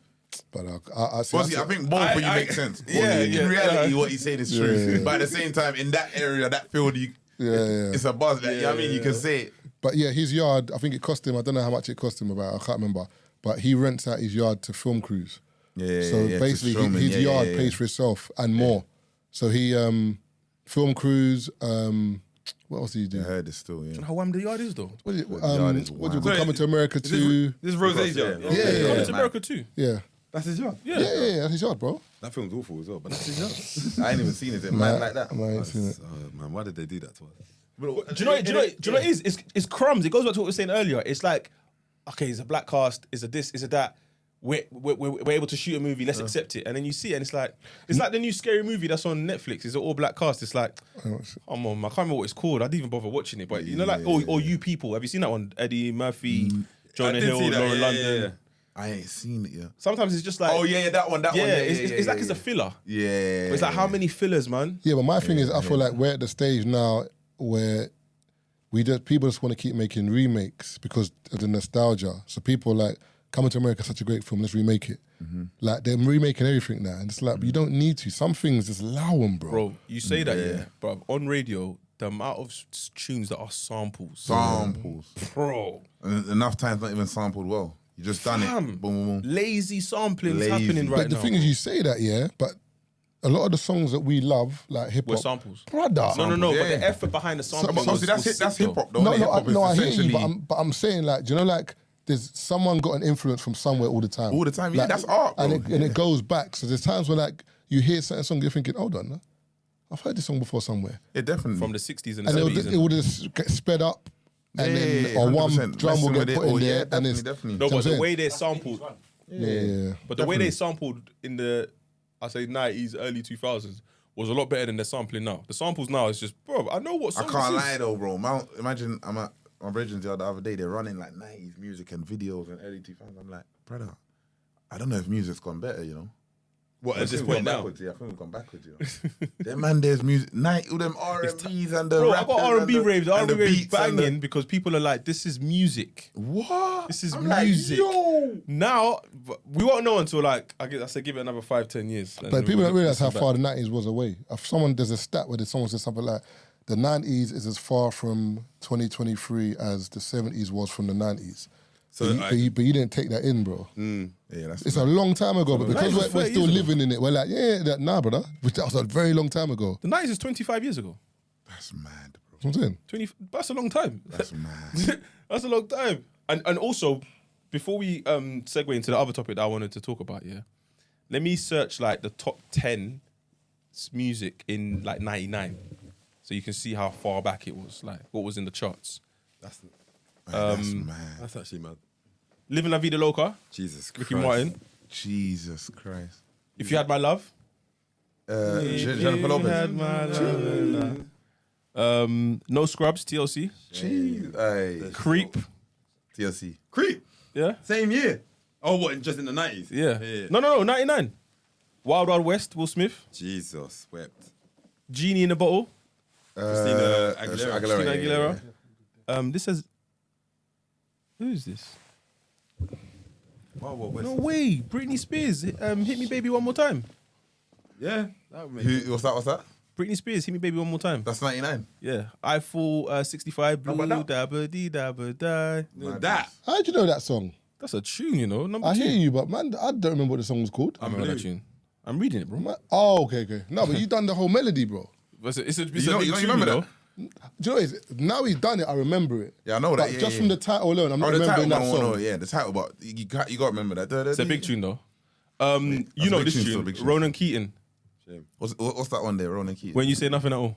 but I think both for you make sense. In reality, what he's saying is true. Yeah. But at the same time, in that area, that field, it's a buzz. Like, you know what I mean? You can say it. But yeah, his yard, I think it cost him, I don't know how much it cost him about, I can't remember. But he rents out his yard to film crews. So basically his yard pays for itself and more. So he, film crews, what else did he do? I heard this still, yeah. How warm the yard is though? What is it? yard is What do you wild. call Coming to America too? This is Rosé's yard. Yeah. Coming to America too. Yeah. That's his yard. Yeah. Yeah, that's his yard, bro. That film's awful as well, but that's his yard. I ain't even seen it. Is it mad like that? No, I ain't seen it. Man, why did they do that to us? Do you know what it is? It's crumbs. It goes back to what we were saying earlier. It's like, okay, it's a black cast, it's a this, it's a that. We're able to shoot a movie, let's accept it. And then you see it and it's like the new scary movie that's on Netflix. It's an all black cast. It's like, come on, I can't remember what it's called. I didn't even bother watching it. But you know, like, or You People. Have you seen that one? Eddie Murphy, Jonah Hill, Lauren London. Yeah. I ain't seen it yet. Sometimes it's just like, Oh, yeah, that one. It's like it's a filler. Yeah. But it's like, how many fillers, man? Yeah, but my thing is, I feel like we're at the stage now where people just want to keep making remakes because of the nostalgia. So people like, Coming to America is such a great film, let's remake it. Like, they're remaking everything now. And it's like, but you don't need to. Some things, just allow them, bro. Bro, you say that, yeah. But on radio, the amount of tunes that are samples. Bro. And enough times not even sampled well. You just done it. Boom, boom, boom. Lazy sampling is Lazy. happening right But the now. thing is, you say that, yeah, but a lot of the songs that we love, like hip hop, Were samples. brother. No, Yeah. but the effort behind the sampling But was that's sick, hip though. hop, though. No, innit? Hip-hop is I hear you, essentially- but I'm saying, like, do you know, like, there's someone got an influence from somewhere all the time. All the time, yeah, Like, that's art, bro. and it goes back. So there's times where, like, you hear certain songs, you're thinking, hold on, I've heard this song before somewhere. Yeah, definitely. From the 60s and the And 70s. it would just get sped up, and then or one 100%. drum will Messing get with put it. in Oh, there, yeah, and it's definitely. No, what but I'm the saying? way they sampled, yeah. but the way they sampled in the, I say 90s, early 2000s, was a lot better than the sampling now. The samples now is just, bro, I know what I song can't this is. lie though, bro. Imagine I'm at my brethren the other day. They're running like 90s music and videos and early 2000s. I'm like, brother, I don't know if music's gone better, you know. What, I at this think we've point gone now? backwards, yeah, I think we've gone backwards, you know. Them man, there's music, all them R&Bs and the Bro, I rappers got R&B and raves. The and R&B raves beats and banging because people are like, this is music. What? This is I'm like, music. yo. Now, we won't know until like, I say give it another 5-10 years. But people don't realize how far the 90s was away. If there's a stat where someone says something like, the 90s is as far from 2023 as the 70s was from the 90s. So but you didn't take that in, bro. Yeah, that's It's a long time ago, but because we're 30 still years living in it, we're like, nah, brother. That was a very long time ago. The 90s is 25 years ago. That's mad, bro. That's what I'm saying. That's a long time. That's mad. That's a long time. And also, before we segue into the other topic that I wanted to talk about, yeah, let me search like the top 10 music in like 99. So you can see how far back it was, like what was in the charts. That's mad. that's actually mad. Living La Vida Loca, Jesus Christ. Ricky Martin. Jesus Christ. If You Had My Love. Jennifer Lopez. Had my love. No Scrubs, TLC. Jeez. Hey. Creep. TLC. Creep. Yeah. Same year. Oh, what? Just in the 90s? Yeah. No, 99. Wild Wild West, Will Smith. Jesus, wept. Genie in a Bottle. Christina Aguilera. Christina Aguilera. yeah. This says. Who is this? Wow, what? No way. Britney Spears. Hit Me Baby One More Time. Yeah. That would make What's that? Britney Spears, Hit Me Baby One More Time. That's 99. Yeah. I Fall 65, Blue, but Dabba Dee Dabba Die. That. How'd you know that song? That's a tune, you know. Number I 2. hear you, but man, I don't remember what the song was called. I remember that tune. I'm reading it, bro. Oh, okay. No, but you done the whole melody, bro. It's a big You don't tune, remember you know? that? Do you know what it is? Now he's done it, I remember it. Yeah, I know that. But Yeah, just yeah. from the title alone, I'm not the remembering title, that man, song. no, yeah, the title, but you got to remember that. It's a big tune, though. You a know big this tune, still tune, a big tune. Ronan Keating. What's that one there, Ronan Keating? When You Say Nothing at All.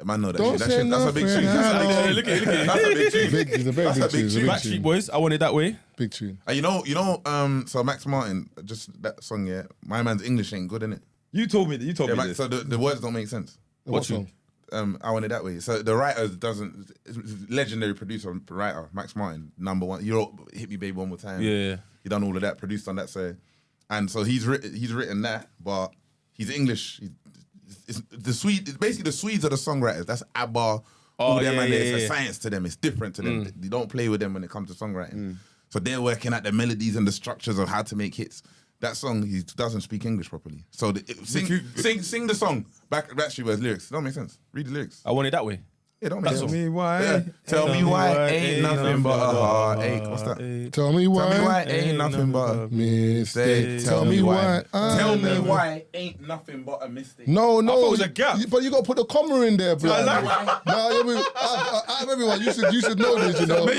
Man, know that Don't shit. That say shit, that's a big nothing tune. at That's a big all. tune. Look at it. That's a big tune. It's a very That's big a big tune. It's a tune. big Backstreet tune. Boys, I Want It That Way. Big tune. And you know, so Max Martin, just that song, yeah. My man's English ain't good, innit? You told me Yeah, this. so the words don't make sense. What song? I Want It That Way. So the writer legendary producer and writer, Max Martin, number 1. You wrote Hit Me Baby One More Time. Yeah. He done all of that, produced on that. So he's written that, but he's English. It's basically the Swedes are the songwriters. That's ABBA. All them and it's a science to them. It's different to them. You don't play with them when it comes to songwriting. So they're working at the melodies and the structures of how to make hits. That song, he doesn't speak English properly. So sing the song. Backstreet Boys lyrics. It don't make sense. Read the lyrics. I Want It That Way. Yeah, don't make That's sense. all. Me why? Yeah. Tell me why ain't nothing but a heartache. What's that? Tell me why. Tell me why ain't nothing but a Mistake. Tell me why. Tell me never- why ain't nothing but a mistake. No, I thought it was you- a gap. But you got to put the comma in there, bro. I like Out of everyone, you should know this, you know. Watch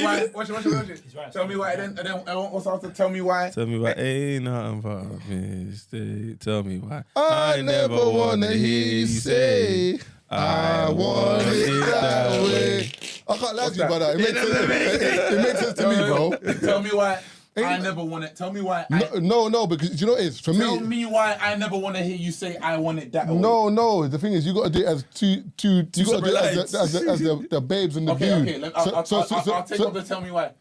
it. Tell me why. And then what's after? Tell me why. Tell me why ain't nothing but a mistake. Tell me why I never wanna hear you say I want it that way. I can't lie to you about that. It makes sense to me, bro. Tell me why I never want it. Tell me why. No, because do you know what it is? For Tell me, me why I never want to hear you say I want it that way. no. The thing is, you got to do it as two. You got to do separate it as the babes and the Okay. dude. I'll take off the tell me why.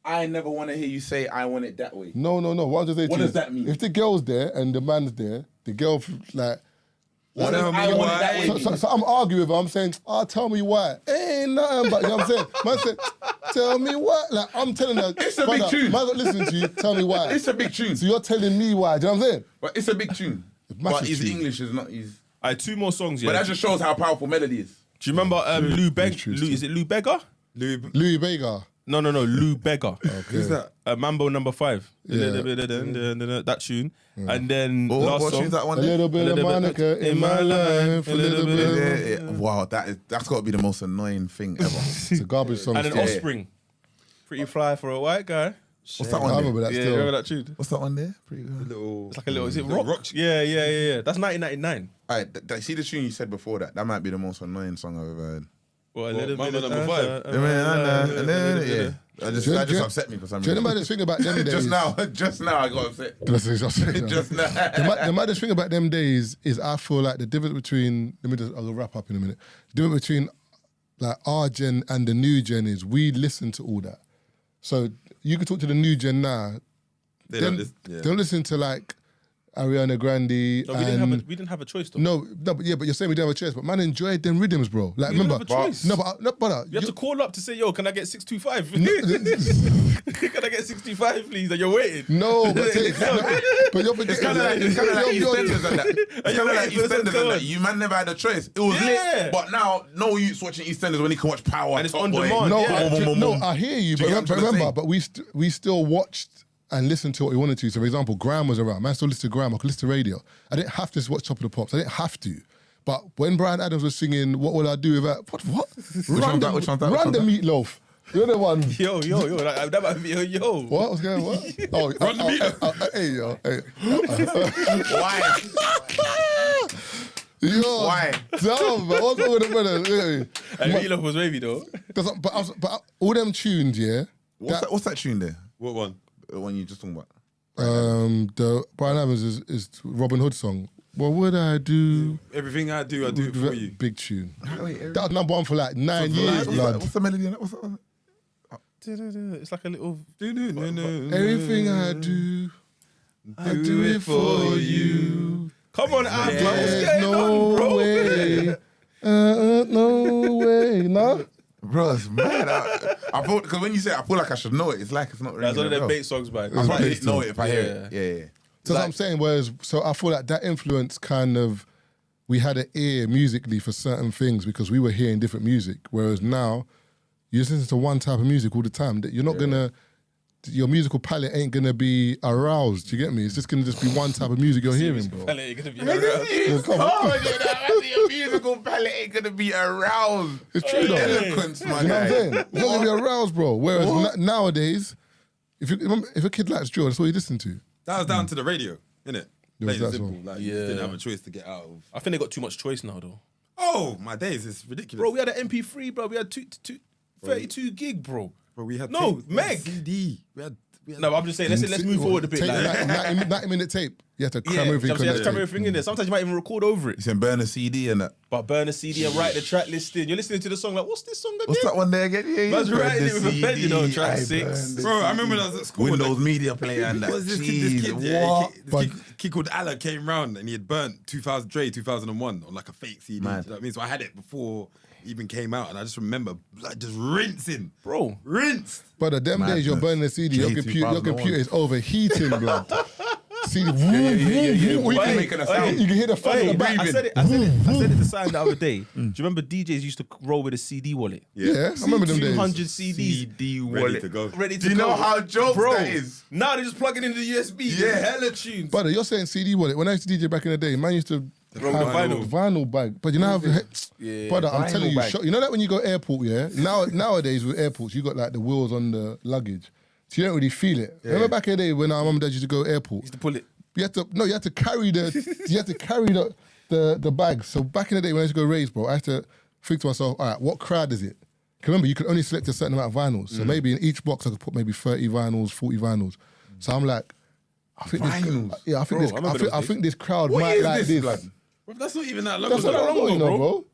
I never want to hear you say I want it that way. No. What does that mean? If the girl's there and the man's there, the girl like. What does I want it that way mean? So I'm arguing with her. I'm saying, tell me why. Ain't nothing but, you know what I'm saying? Man said, tell me why. Like, I'm telling her. It's a big tune. Man not listening to you, tell me why. It's a big tune. So you're telling me why, do you know what I'm saying? But it's a big tune. massive But his tune. English is not. He's. I had 2 more songs, yeah. But that just shows how powerful melody is. Do you remember Lou Beg? true, Is it Lou Beggar? Louis Vega. No, Lou Beggar. Who's that? Mambo number 5. Yeah. That tune. And then What last song. tune's that one? A there? little bit of Monica in my life. A little bit. Yeah. Wow, that's got to be the most annoying thing ever. It's a garbage song. And then still. Offspring. Pretty fly for a white guy. What's that I one? There? remember that Yeah, still. remember that tune? What's that one there? Pretty good. It's like a little, is it rock? Yeah. That's 1999. All right, see the tune you said before that? That might be the most annoying song I've ever heard. Well, a little Mambo bit number 5. Yeah. That just Do you- upset me for some Do you know reason. the thing about them days? Just now I got upset. Just Just now. The maddest thing about them days is I feel like the difference between, I'll wrap up in a minute. The difference between like our gen and the new gen is we listen to all that. So you can talk to the new gen now. They Them- don't listen. Yeah. Don't listen to like Ariana Grande. No, and we didn't have a choice though. No, but you're saying we don't have a choice, but man enjoyed them rhythms, bro. Like, You didn't remember? have a choice. No, but You have to call up to say, yo, can I get 625? Can I get 65, please? And you're waiting. no, but you're forgetting. It's kind of like EastEnders and that. It's kind of like waiting for the EastEnders and code. that. You man never had a choice. It was Yeah. lit, but now no youth's watching EastEnders when he can watch Power. And it's Top on Boy. demand. No, Yeah. no, I hear you, Do you get what I'm but trying to remember, say? but we still watched and listened to what we wanted to. So, for example, Grime was around. Man still listened to Grime. I could listen to radio. I didn't have to watch Top of the Pops. I didn't have to. But when Brian Adams was singing, "What Will I Do Without?" What? one's that? Which one's that? Run the Meatloaf. You're the one. Yo, that might be yo. What? What's going on? What? Oh, hey, yo. Hey. Why? Yo, Why? damn, man. What's wrong with the brother? And Meatloaf was wavy though. But all them tunes, yeah. What's that tune there? What one? The one you just talking about? The Brian Adams is Robin Hood song. What would I do? Everything I do it for you. Big tune. That was number 1 for like 9 years, blood. What's the melody in that? What's that? It's like a little. Everything I do it for you. Come on, Ab, man. What's There's going on, bro? way. No way. No? Bro, it's mad. I thought, because when you say it, I feel like I should know it. It's like it's not ringing That's one of a them bell. bait songs, man. I probably know it if I hear it. Yeah. Yeah. So that's what I'm saying. Whereas, so I feel like that influence kind of we had an ear musically for certain things because we were hearing different music. Whereas now, you listen to one type of music all the time. That you're not gonna, your musical palette ain't gonna be aroused. Do you get me? It's just gonna just be one type of music you're hearing, bro. You're gonna be Yeah, come on. Your musical palette ain't gonna be aroused. It's true though. Eloquence, my You know what I'm guy. saying? It's not gonna be aroused, bro. Whereas nowadays, if a kid likes drill, that's what you listen to. That was down to the radio, innit? There was Plain and that simple. as well. Like, you just didn't have a choice to get out of. I think they got too much choice now, though. Oh, my days, it's ridiculous. Bro, we had an MP3, bro. We had 32 gig, bro. Bro, we had No, tapes, we Meg. had CD. We had No, I'm just saying, let's move forward a bit. Take Like, 90-minute tape. You have to yeah, cram everything. so you have to cram connect it. everything in there. Sometimes you might even record over it. You can burn a CD and that. But burn a CD and write the track listing. You're listening to the song like, what's this song again? What's that one there again? Yeah, Man's you writing burn it with a the pen, you know, CD, track I 6. burn the Bro, I CD. remember when I was at school. Windows Media Player and that. Was this Jeez, kid, yeah, what? this kid called Allah came round and he had burnt 2001 on like a fake CD. Man. You know what I mean? So I had it before it even came out, and I just remember like just rinsing, Bro. rinsed. But at them days, you're Madness. burning the CD. Your J computer 2001. is overheating, blood. CD, yeah. or you Why can- making a sound? You can hear the fan Hey, at the back. I said it to Sign the other day. Do you remember DJs used to roll with a CD wallet? Yeah, I remember them days. 200 CDs. CD Ready wallet. to go. Ready to Do you go. know how jokes Bro, that is? now they just plug it into the USB. Yeah. Yeah, hella tunes. Brother, you're saying CD wallet. When I used to DJ back in the day, man used to Roll the have vinyl. vinyl bag. But you know how, brother, I'm vinyl telling you, bag. you know that when you go airport, yeah? Nowadays with airports, you got like the wheels on the luggage. So you don't really feel it. Remember back in the day when our mum and dad used to go airport? used to pull it. You had to carry the bag. So back in the day when I used to go raise, bro, I had to think to myself, all right, what crowd is it? 'Cause remember, you could only select a certain amount of vinyls. So maybe in each box I could put maybe 30 vinyls, 40 vinyls. So I'm like, I think Vinyls? this, I think this, Bro, I remember those I days. think this crowd What might is like this, this. blood? Bro, that's not even that long That's ago. not that long ago, ago, bro. bro.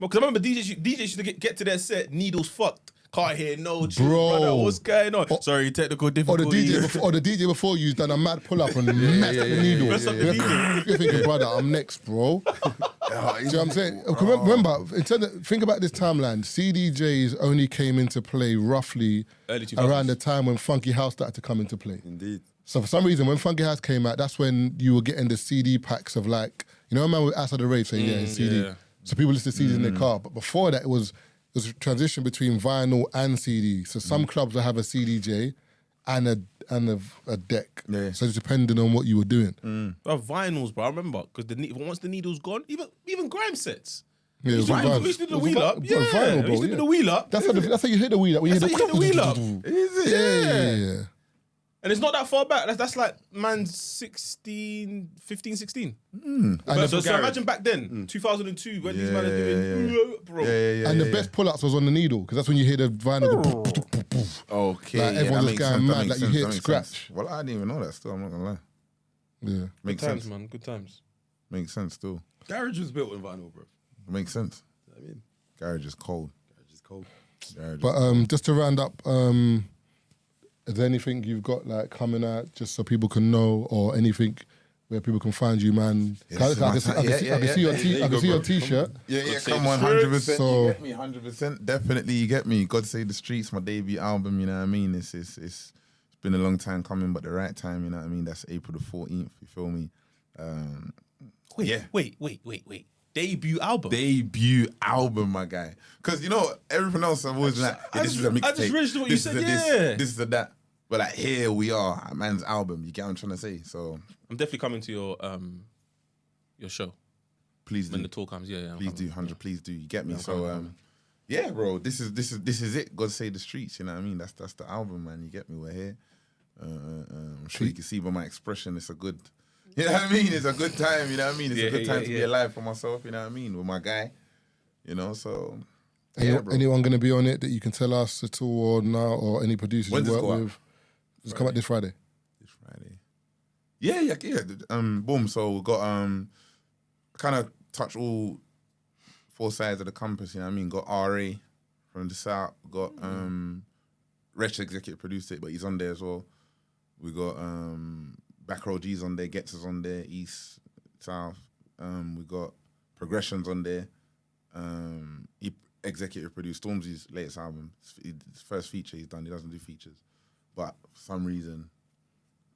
Because I remember DJs used to get to their set, needles fucked. Can't hear no tune, Bro. brother. What's going on? Sorry, technical Or difficulties. the DJ before you's done a mad pull up and messed up the needle. Messed up the needle. You're thinking, brother, I'm next, bro. See what I'm saying? Remember, think about this timeline. CDJs only came into play roughly Early 2000s. around the time when Funky House started to come into play. Indeed. So for some reason, when Funky House came out, that's when you were getting the CD packs of like, you know, a man with outside the rave saying, yeah, it's CD. yeah. So people listen to CDs in their car. But before that, it was a transition between vinyl and CD. So some clubs will have a CDJ and a deck. Yeah. So it's depending on what you were doing. Bro, vinyls, bro. I remember because once the needle's gone, even grime sets. Yeah, it was We used to do the wheel up. Yeah, vinyl, we used to do yeah. the wheel up. That's how you hit the wheel up. When you That's hit how you hit the wheel up. Is it? Yeah. And it's not that far back. That's like man's 15, 16. And So the, imagine back then, 2002, when these men are doing, bro. and the best pull-ups was on the needle because that's when you hear the vinyl go. Okay. Like, yeah, everyone's that just makes going sense, mad, that makes like, you sense, hear that it makes scratch. sense. Well, I didn't even know that still, I'm not gonna lie. Yeah. Good Makes times, sense. man. Good times. Makes sense still. Garage was built in vinyl, bro. Makes sense. You know what I mean, Garage is cold. garage is cold. Garage is But just to round up, is there anything you've got like coming out just so people can know, or anything where people can find you, man? Yes, I can see your t-shirt. Yeah, say come the on, streets. 100%. So- You get me, 100%. Definitely, you get me. God Save the Streets, my debut album. You know what I mean? It's been a long time coming, but the right time. You know what I mean? That's April the 14th. You feel me? Wait. Debut album. Debut album, my guy. Because you know everything else I've always been like, yeah, this is a mixtape. I just registered what you this said, is a yeah. This is a that. But like here we are, a man's album. You get what I'm trying to say? So I'm definitely coming to your show please do. when the tour comes. Yeah. I'm Please coming. do, 100. Please do. You get me? So yeah, bro. This is it. God Save the Streets. You know what I mean? That's the album, man. You get me? We're here. I'm sure you can see by my expression. It's a good. You know what I mean? It's a good time. You know what I mean? It's a good time to be alive for myself. You know what I mean? With my guy. You know. So yeah, bro. Anyone going to be on it that you can tell us at all, or now, or any producers When you does work it go out? with? It's come out this Friday. This Friday. Yeah. Boom. So we got kind of touch all four sides of the compass. You know what I mean? Got RA from the south. Got Wretch executive produced it, but he's on there as well. We got Back Row G's on there. Gets us on there. East, South. We got Progressions on there. He executive produced Stormzy's latest album. It's first feature he's done. He doesn't do features. But for some reason,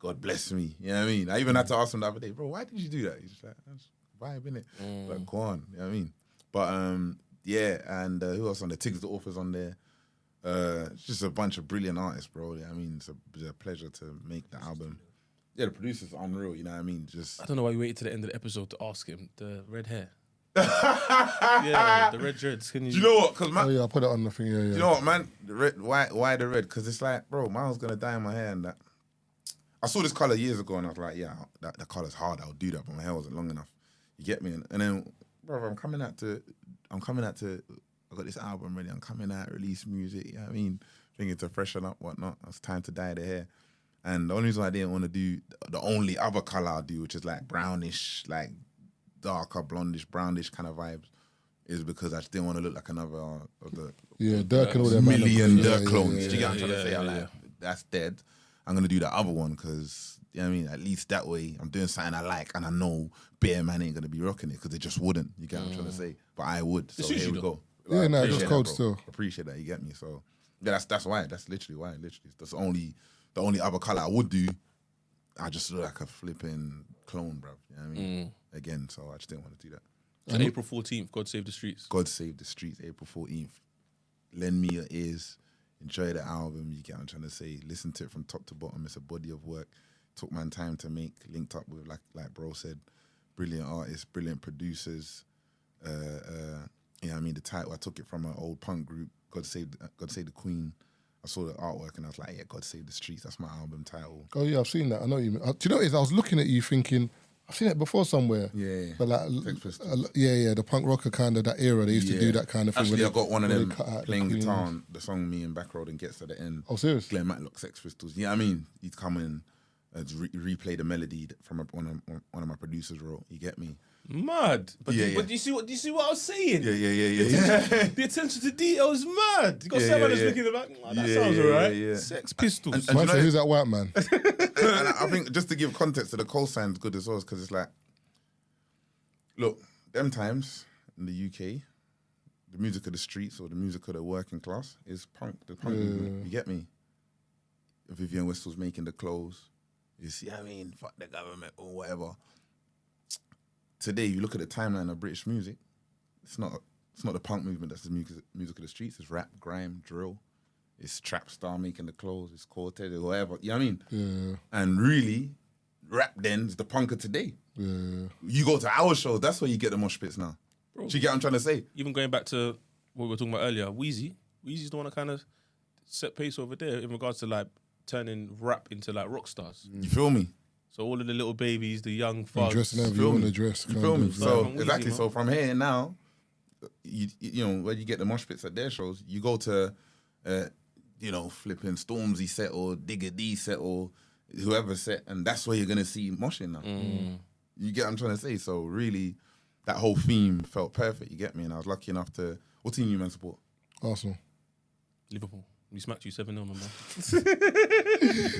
God bless me. You know what I mean? I even had to ask him the other day, bro, why did you do that? He's just like, I just vibe, innit? Like, go on, you know what I mean? But yeah, and who else on there? Tiggs the author's on there. It's just a bunch of brilliant artists, bro. I mean, it's a pleasure to make the album. Yeah, the producer's unreal, you know what I mean? Just I don't know why you waited to the end of the episode to ask him. The red hair. Yeah, the red dreads. Can you? Do you know what? Cause Oh yeah, I put it on the thing. Yeah, yeah. do you know what, man? The red, why the red? Because it's like, bro, mine was gonna dye my hair and that. I saw this color years ago and I was like, yeah, that color's hard. I'll do that, but my hair wasn't long enough. You get me? And then, bro, I'm coming out to. I got this album ready. I'm coming out, release music. You know what I mean? Thinking to freshen up, whatnot. It's time to dye the hair. And the only reason I didn't want to do the only other color I do, which is like brownish, like darker, blondish, brownish kind of vibes, is because I just didn't want to look like another of the Dirk and all that million man. Dirk Yeah, clones. yeah, Do you get what I'm trying to say? yeah, I'm yeah. like, that's dead. I'm gonna do the other one because you know what I mean. At least that way, I'm doing something I like, and I know bare man ain't gonna be rocking it because they just wouldn't. You get what I'm trying to say? But I would. So suits here you we though. go. Yeah, no, I it just appreciate cold that, bro. still. Appreciate that. You get me? So yeah, that's why. That's literally why. Literally, that's the only other color I would do. I just look like a flipping clone, bro. You know what I mean? Again, so I just didn't want to do that. So April 14th, God Save the Streets. God Save the Streets, April 14th. Lend me your ears. Enjoy the album. You get what I'm trying to say. Listen to it from top to bottom. It's a body of work. Took my time to make. Linked up with, like bro said, brilliant artists, brilliant producers. You know what I mean? The title, I took it from an old punk group, God Save the Queen. I saw the artwork and I was like, yeah, God Save the Streets. That's my album title. Oh yeah, I've seen that. I know you. Do you know what it is? I was looking at you thinking, I've seen it before somewhere. Yeah. But like, Sex Pistols. yeah, the punk rocker kind of that era. They used to do that kind of thing. Actually, where I got one of where them they cut out the playing Queen. guitar on the song Me and Backroad and gets to the end. Oh, serious? Glenn Matlock, Sex Pistols. Yeah, I mean, he'd come in and replay the melody from one of my producers wrote. You get me? Mad. But, Yeah, but do you see what I was saying? Yeah. The attention to detail is mad. You got Yeah, someone yeah, that's yeah. looking back. Oh, that Yeah, sounds yeah, alright. yeah. Sex Pistols. And Man you know- said, who's that white man? And I think just to give context to the cosign's good as well, because it's like, look, them times in the UK, the music of the streets or the music of the working class is punk, the punk movement. You get me? Vivian Westwood's making the clothes. You see, I mean, fuck the government or whatever. Today, you look at the timeline of British music, it's not the punk movement that's the music of the streets. It's rap, grime, drill. It's trap star making the clothes. It's Quartet or whatever. You know what I mean? Yeah, And really, rap then is the punk of today. yeah. You go to our shows, that's where you get the mosh pits now. Bro. Do you get what I'm trying to say? Even going back to what we were talking about earlier, Wheezy's the one that kind of set pace over there in regards to like turning rap into like rock stars. You feel me? So all of the little babies, the young And thugs. dressing however you feel want me? to dress. You kind feel me? of, So From Wheezy, exactly. man. So from here now, you know where you get the mosh pits at their shows. You go to, flipping Stormzy set or Digger D set or whoever set, and that's where you're gonna see moshing now. You get what I'm trying to say? So really, that whole theme felt perfect. You get me? And I was lucky enough to. What team you man support? Arsenal. Liverpool. We smacked you 7-0, remember?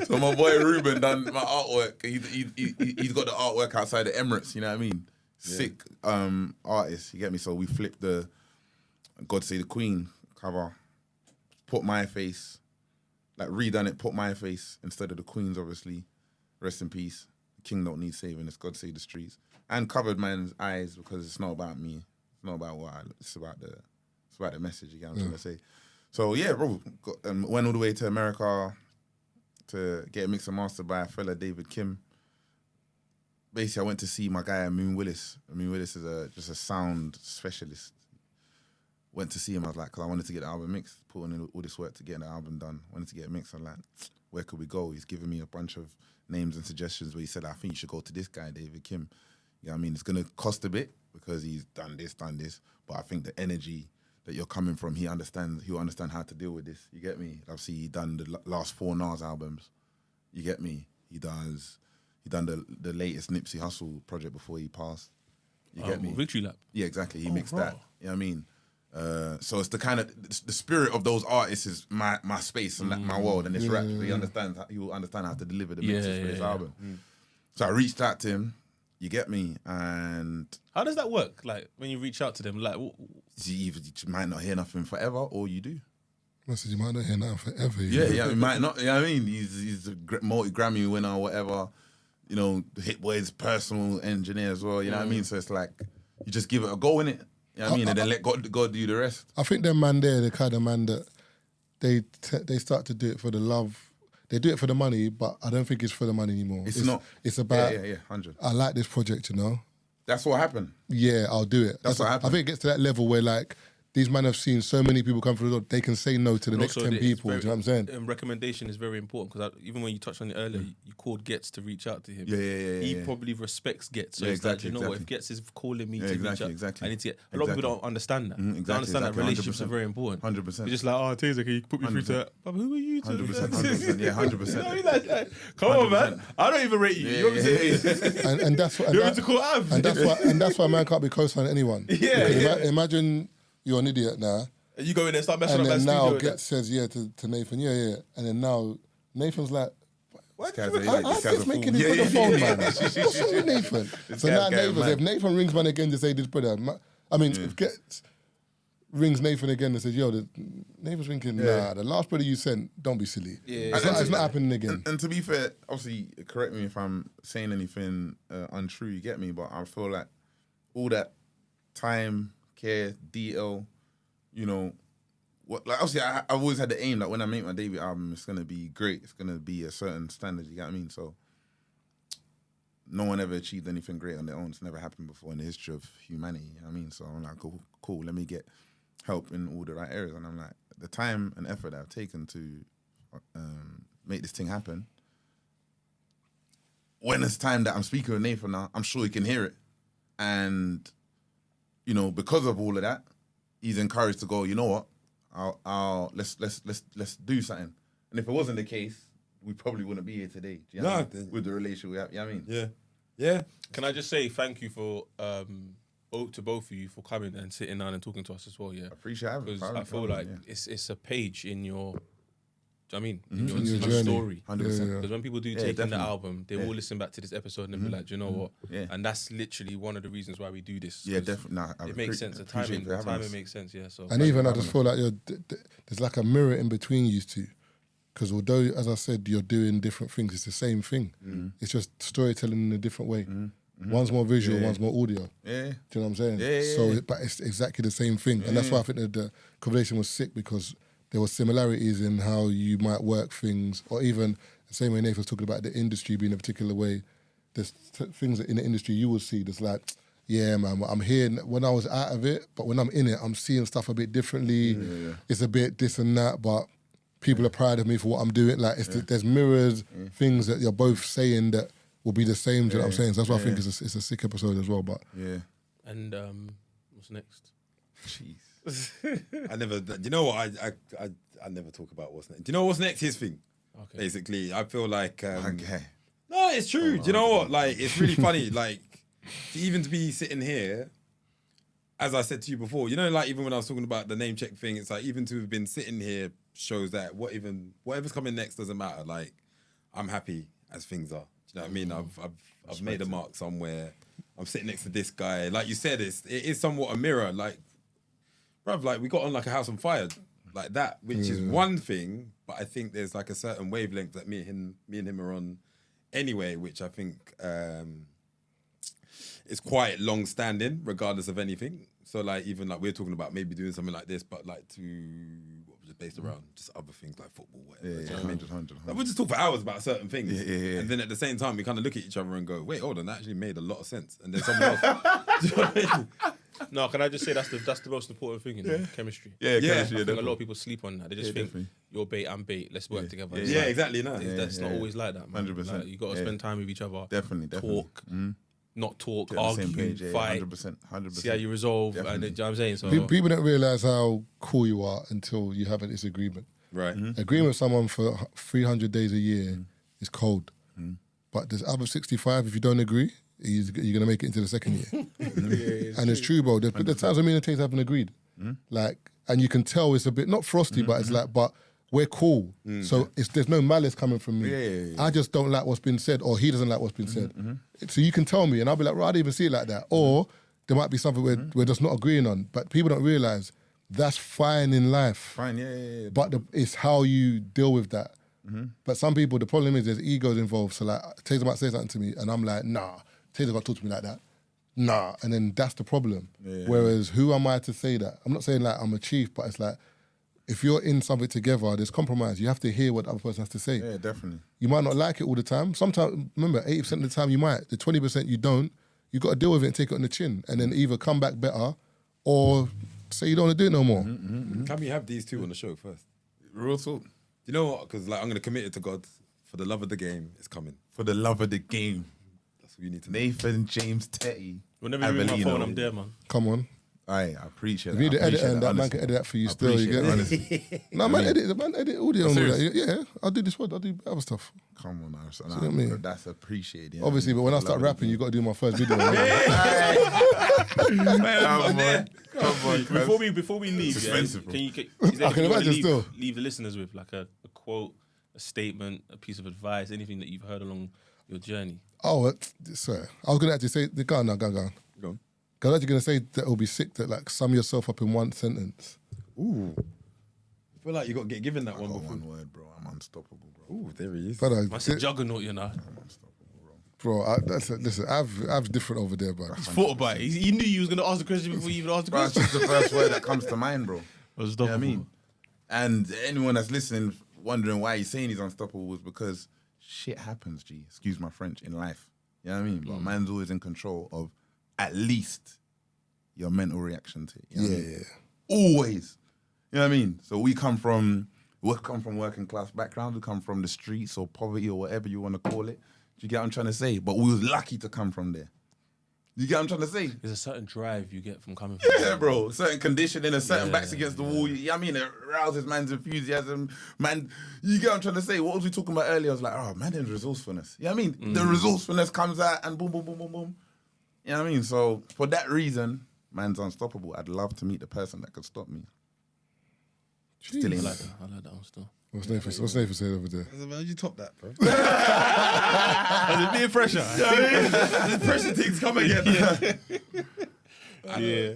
So my boy Ruben done my artwork. He's got the artwork outside the Emirates. You know what I mean? Sick artist. You get me? So we flipped the God Save the Queen cover, put my face, like redone it, put my face instead of the Queen's. Obviously, rest in peace. The King don't need saving. It's God Save the Streets, and covered man's eyes because it's not about me. It's not about what I. It's about the message. You get what I'm trying to say? So yeah, bro, went all the way to America to get a mix and master by a fella, David Kim. Basically, I went to see my guy, Moon Willis. Moon Willis is just a sound specialist. Went to see him, I was like, because I wanted to get the album mixed, put in all this work to get the album done. Wanted to get it mixed. I'm like, where could we go? He's giving me a bunch of names and suggestions where he said, I think you should go to this guy, David Kim. You know what I mean? It's going to cost a bit because he's done this, but I think the energy that you're coming from, he'll understand how to deal with this. You get me? Obviously, he done the last 4 Nas albums. You get me? He done the latest Nipsey Hussle project before he passed. You get me? Victory Lap. Yeah, exactly. He mixed that. You know what I mean? So it's the kind of the spirit of those artists is my space and my world and this rap. So he will understand how to deliver the mixes for this album. So I reached out to him. You get me? And How does that work? Like when you reach out to them, like you might not hear nothing forever, or you do. I said, you might not hear nothing forever. Yeah, he might not. You know what I mean? He's a multi-Grammy winner or whatever. you know, Hit Boy's personal engineer as well. You know what I mean? So it's like you just give it a go, innit? You know what I mean? And then let God do the rest. I think them man there, the kind of man that they start to do it for the love. They do it for the money, but I don't think it's for the money anymore. It's not. It's about, 100. I like this project, you know? That's what happened. Yeah, I'll do it. That's what happened. I think it gets to that level where, like, these men have seen so many people come through the door, they can say no to the next 10 people. Do you know what I'm saying? Recommendation is very important because even when you touched on it earlier, you called Getz to reach out to him. He probably respects Getz. So Yeah, it's exactly, like, you know what, if exactly. Getz is calling me to Yeah, reach out, exactly. I need to get. A lot of people don't understand that. They don't understand that relationships are very important. 100%. You're just like, oh, Tazer, can you put me through to? But who are you to? 100%. Yeah, 100%. Come on, man. I don't even rate you. You know what I'm saying? And that's what. You're to call Av. And that's why man can't be co-signing anyone. Yeah, Because imagine you're an idiot now. You go in there and start messing And up then that now studio. Getz says to Nathan, yeah. And then now Nathan's like, This guy's I'm just making it for the phone, man. What's wrong with Nathan? So now if Nathan rings man again to say this, brother, if Getz rings Nathan again and says, yo, Nathan's thinking, nah, the last brother you sent, don't be silly. Yeah. It's not happening again. And to be fair, obviously, correct me if I'm saying anything untrue, you get me, but I feel like all that time, care, detail, you know, like obviously I've always had the aim that when I make my debut album, it's gonna be great. It's gonna be a certain standard. You get what I mean? So no one ever achieved anything great on their own. It's never happened before in the history of humanity. You know what I mean? So I'm like, cool. Let me get help in all the right areas. And I'm like, the time and effort that I've taken to make this thing happen. When it's time that I'm speaking with Nathan now, I'm sure he can hear it, and you know, because of all of that, he's encouraged to go, you know what, I'll let's do something. And if it wasn't the case, we probably wouldn't be here today. Do you know what I mean? With the relationship we have, you know what I mean? Yeah. Can I just say thank you for to both of you for coming and sitting down and talking to us as well. Yeah, I appreciate having me. because I feel like it's a page in your. Do you know what I mean? In In your your journey. story. 100%. Because when people do take in the album, they will listen back to this episode and be like, do you know what? Yeah. And that's literally one of the reasons why we do this. Yeah, 'cause definitely. Nah, I It makes sense. The appreciate timing, for having us. makes sense. Yeah. So And even I just feel like there's like a mirror in between you two. Because although, as I said, you're doing different things, it's the same thing. It's just storytelling in a different way. One's more visual, one's more audio. Yeah. Do you know what I'm saying? Yeah. So, but it's exactly the same thing. And that's why I think that the conversation was sick, because there were similarities in how you might work things, or even the same way Nathan was talking about the industry being a particular way. There's things that in the industry you will see that's like, yeah, man, I'm here when I was out of it, but when I'm in it, I'm seeing stuff a bit differently. It's a bit this and that, but people are proud of me for what I'm doing. Like, there's mirrors, things that you're both saying that will be the same. Do you know what I'm saying? So that's why I think it's a sick episode as well. But Yeah. and what's next? Jeez. I never. Do you know what? I never talk about what's next. Do you know what's next? His thing. Okay. Basically, I feel like. Okay. No, it's true. Do you know what? Like, it's really funny. Like, to be sitting here, as I said to you before, you know, like even when I was talking about the name check thing, it's like even to have been sitting here shows that whatever's coming next doesn't matter. Like, I'm happy as things are. Do you know what I mean? I've made a mark somewhere. I'm sitting next to this guy. Like you said, it is somewhat a mirror. Like, bruv, like we got on like a house on fire, like that, which is one thing. But I think there's like a certain wavelength that me and him are on anyway, which I think is quite long standing, regardless of anything. So like even like we're talking about maybe doing something like this, but like what was it based around? Just other things like football, whatever. Yeah, Do you know what I mean? 100. Like, we'll just talk for hours about certain things. Yeah. And then at the same time, we kind of look at each other and go, wait, hold on, that actually made a lot of sense. And then someone else. Do you know what I mean? No, can I just say that's the most important thing in chemistry. Yeah, Yeah. chemistry, I think a lot of people sleep on that. They just think definitely. you're bait, I'm bait. Let's work together. It's Yeah, like, exactly. No. That's not always like that, man. 100%. Like, you got to spend time with each other. Definitely. Talk, not talk, Get on the argue, same page, fight. 100%. See how you resolve. And Definitely. you know what I'm saying? So people don't realise how cool you are until you have a disagreement. Right. Agreeing with someone for 300 days a year is cold. But there's other 65, if you don't agree, you're going to make it into the second year. And it's true, bro. There's times when me and Taze haven't agreed. Like, and you can tell it's a bit, not frosty, but it's like, but we're cool. So there's no malice coming from me. Yeah. I just don't like what's been said, or he doesn't like what's been said. So you can tell me, and I'll be like, right, I didn't even see it like that. Or there might be something we're just not agreeing on. But people don't realise that's fine in life. Fine, yeah. But it's how you deal with that. But some people, the problem is there's egos involved. So like, Tazer might say something to me, and I'm like, nah, Tazer got to talk to me like that. Nah, and then that's the problem. Whereas, who am I to say that? I'm not saying like I'm a chief, but it's like, if you're in something together, there's compromise. You have to hear what the other person has to say. Yeah, definitely. You might not like it all the time. Sometimes, remember, 80% of the time you might. The 20% you don't. You got to deal with it and take it on the chin, and then either come back better, or say you don't want to do it no more. Can we have these two on the show first? Real talk. You know what? Because like I'm gonna commit it to God. For the love of the game, it's coming. For the love of the game. That's what you need to know. Nathan, James, Tettey, Whenever you ring my Avelino. phone, I'm there, man. Come on. I appreciate If that. you need to I edit, appreciate and that man can honestly. edit that for you I still. You appreciate get it, it? honestly. No, man, edit audio and all that. serious? Yeah, I'll do this one. I'll do other stuff. Come on, now. So, what I mean? That's appreciated. Yeah. Obviously, but when I For the start love of rapping, the you got to do my first video. game. Come on, Before we leave, It's yeah, expensive, bro. is there I anything can you wanna imagine still. leave the listeners with, like a quote, a statement, a piece of advice, anything that you've heard along your journey? Oh, sorry. I was going to actually say, go on. Go on. Because I was actually going to say that it'll be sick to like sum yourself up in one sentence. Ooh. I feel like you got to get given that one Got before. one word, bro. I'm unstoppable, bro. Ooh, there he is. But That's a juggernaut, you know. bro, listen, I've different over there, bro. He's thought about it. He knew you was going to ask the question before you even asked the Bro, it's question. just the first word that comes to mind, bro. You know what I Unstoppable. mean? And anyone that's listening, wondering why he's saying he's unstoppable was because shit happens, G. Excuse my French, in life. You know what I mean? But man's always in control of at least your mental reaction to it. You know what I mean? Always. You know what I mean? So we come from working class backgrounds. We come from the streets or poverty or whatever you want to call it. Do you get what I'm trying to say? But we was lucky to come from there. You get what I'm trying to say? There's a certain drive you get from coming from Yeah, bro. Certain conditioning, a certain backs against the wall. You know what I mean? It rouses man's enthusiasm. Man, you get what I'm trying to say? What was we talking about earlier? I was like, oh, man, there's resourcefulness. You know what I mean? The resourcefulness comes out and boom, boom, boom, boom, boom. You know what I mean? So for that reason, man's unstoppable. I'd love to meet the person that could stop me. Still ain't like that. I like that one still. What's Nathan saying over there? How'd you top that, bro? There's peer pressure. The pressure things come again. Yeah.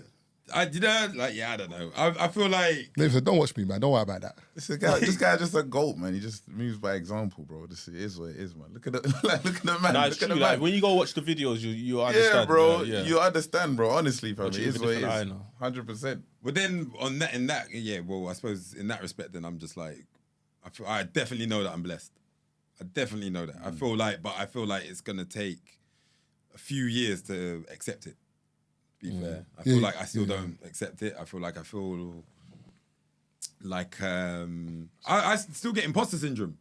I don't know. I feel like Nathan said, don't watch me, man. Don't worry about that. This guy's just a goat, man. He just moves by example, bro. This is what it is, man. Look at the man. Nah, Look it's at true. the Like, man. when you go watch the videos, you understand. Yeah, bro. Yeah. You understand, bro. Honestly, fam. It Watch it with is a what it different is. eye now. 100%. But then I suppose in that respect, then I'm just like, I definitely know that I'm blessed. I definitely know that. I feel like it's gonna take a few years to accept it. To be fair, I feel like I still don't accept it. I feel like I still get imposter syndrome,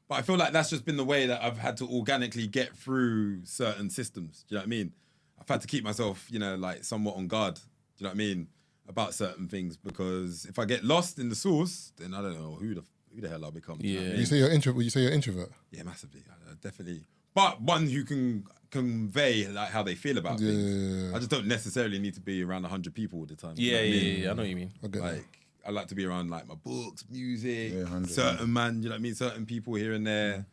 but I feel like that's just been the way that I've had to organically get through certain systems. Do you know what I mean? I've had to keep myself, like somewhat on guard. Do you know what I mean? About certain things, because if I get lost in the source, then I don't know who the hell I'll become. Do you know what I mean? You say you're introvert. You say you're introvert. Yeah, massively, definitely. But one who can convey like how they feel about things. I just don't necessarily need to be around 100 people all the time. You know what I mean? I know what you mean. I get that. Like I like to be around like my books, music, 100, certain man. You know what I mean? Certain people here and there.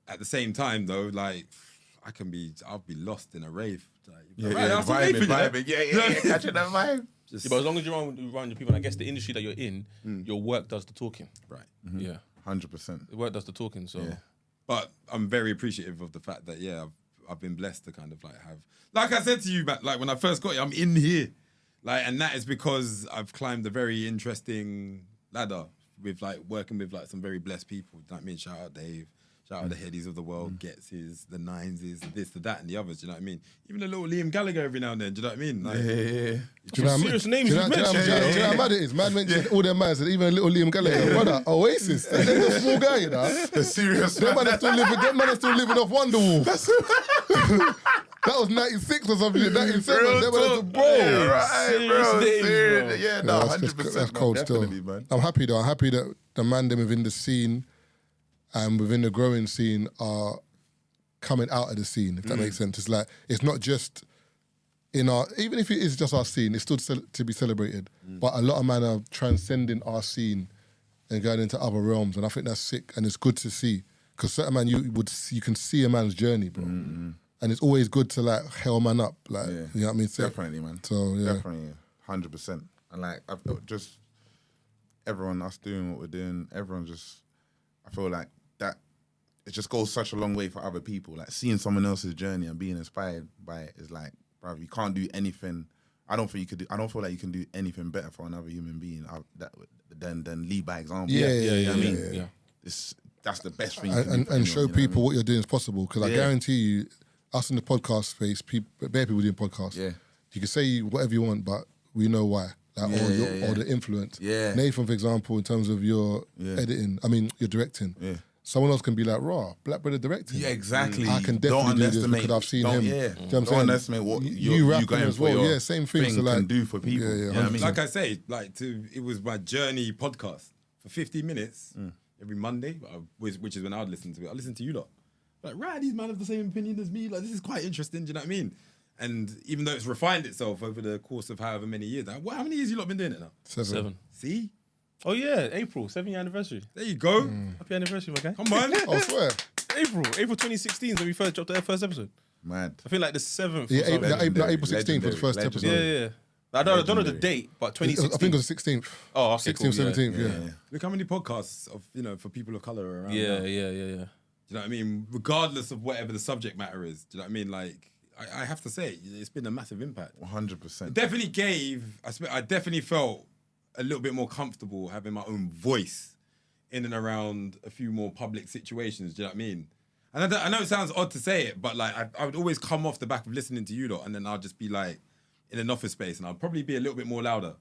At the same time, though, like I'll be lost in a rave. Like, that's amazing, vibing. Yeah, catching that vibe. Yeah, but as long as you're around your people, and I guess the industry that you're in, your work does the talking. Right. Yeah, 100%. the work does the talking. So But I'm very appreciative of the fact that I've been blessed to kind of like have, like I said to you, Matt, like when I first got it, I'm in here, like, and that is because I've climbed a very interesting ladder with like working with like some very blessed people. You know what I mean? Shout out Dave, shout out the Headies of the world, Gets his, the Nines is, this, the that, and the others. Do you know what I mean? Even a little Liam Gallagher every now and then. Do you know what I mean? Like, Do you know serious names do you you've know mentioned. how mad it is? Man mentioned all their man said, even a little Liam Gallagher, brother, Oasis. He's a small guy, you know. The serious Them man are still living off Wonderwall. That was 96 or something. 97. Them man, bro. Yeah, right, bro. Serious names, Serious. bro. Yeah, no, that's 100%. that's cold man, still. definitely, man. I'm happy though. I'm happy that the man them within the scene and within the growing scene are coming out of the scene, if that makes sense. It's like, it's not just in our, even if it is just our scene, it's still to be celebrated. But a lot of men are transcending our scene and going into other realms. And I think that's sick and it's good to see. Because certain man, you can see a man's journey, bro. And it's always good to like hell man up. Like, you know what I mean? So, Definitely, man. So, yeah. Definitely, 100%. And like, I've just, everyone, us doing what we're doing, everyone just, I feel like that it just goes such a long way for other people. Like seeing someone else's journey and being inspired by it is like, bro, you can't do anything. I don't feel like you can do anything better for another human being than lead by example. Yeah. I mean, that's the best thing. And show people what you're doing is possible. Because I guarantee you, us in the podcast space, bare people doing podcasts. Yeah. You can say whatever you want, but we know why. Like, or the influence. Yeah. Nathan, for example, in terms of your editing, your directing. Yeah. Someone else can be like, raw, Black Brother directing. Yeah, exactly. I can definitely do this because I've seen him. Yeah. Do you know what I'm Don't saying? underestimate what you you going as for well. your Yeah, same thing. So like, can do for people. Yeah, You know what I mean? Like I say, it was my journey podcast for 50 minutes every Monday, which is when I would listen to it. I listen to you lot. Like, right, these men have the same opinion as me. Like, this is quite interesting. Do you know what I mean? And even though it's refined itself over the course of however many years, how many years you lot been doing it now? 7. See? Oh yeah, April 7th anniversary. There you go. Happy anniversary, my guy. Come on. I swear. April 2016 is when we first dropped the first episode. Mad. I think like the 7th. Yeah, or something. April 16th was the first episode. Yeah. I don't know the date, but 2016. I think it was the 16th. Oh, okay, 16th, cool, 17th, yeah. Look how many podcasts of for people of color are around. Yeah. now. Do you know what I mean? Regardless of whatever the subject matter is. Do you know what I mean? Like, I have to say, it's been a massive impact. 100%. Definitely I definitely felt a little bit more comfortable having my own voice in and around a few more public situations. Do you know what I mean? And I know it sounds odd to say it, but like I would always come off the back of listening to you lot, and then I'll just be like in an office space, and I'll probably be a little bit more louder.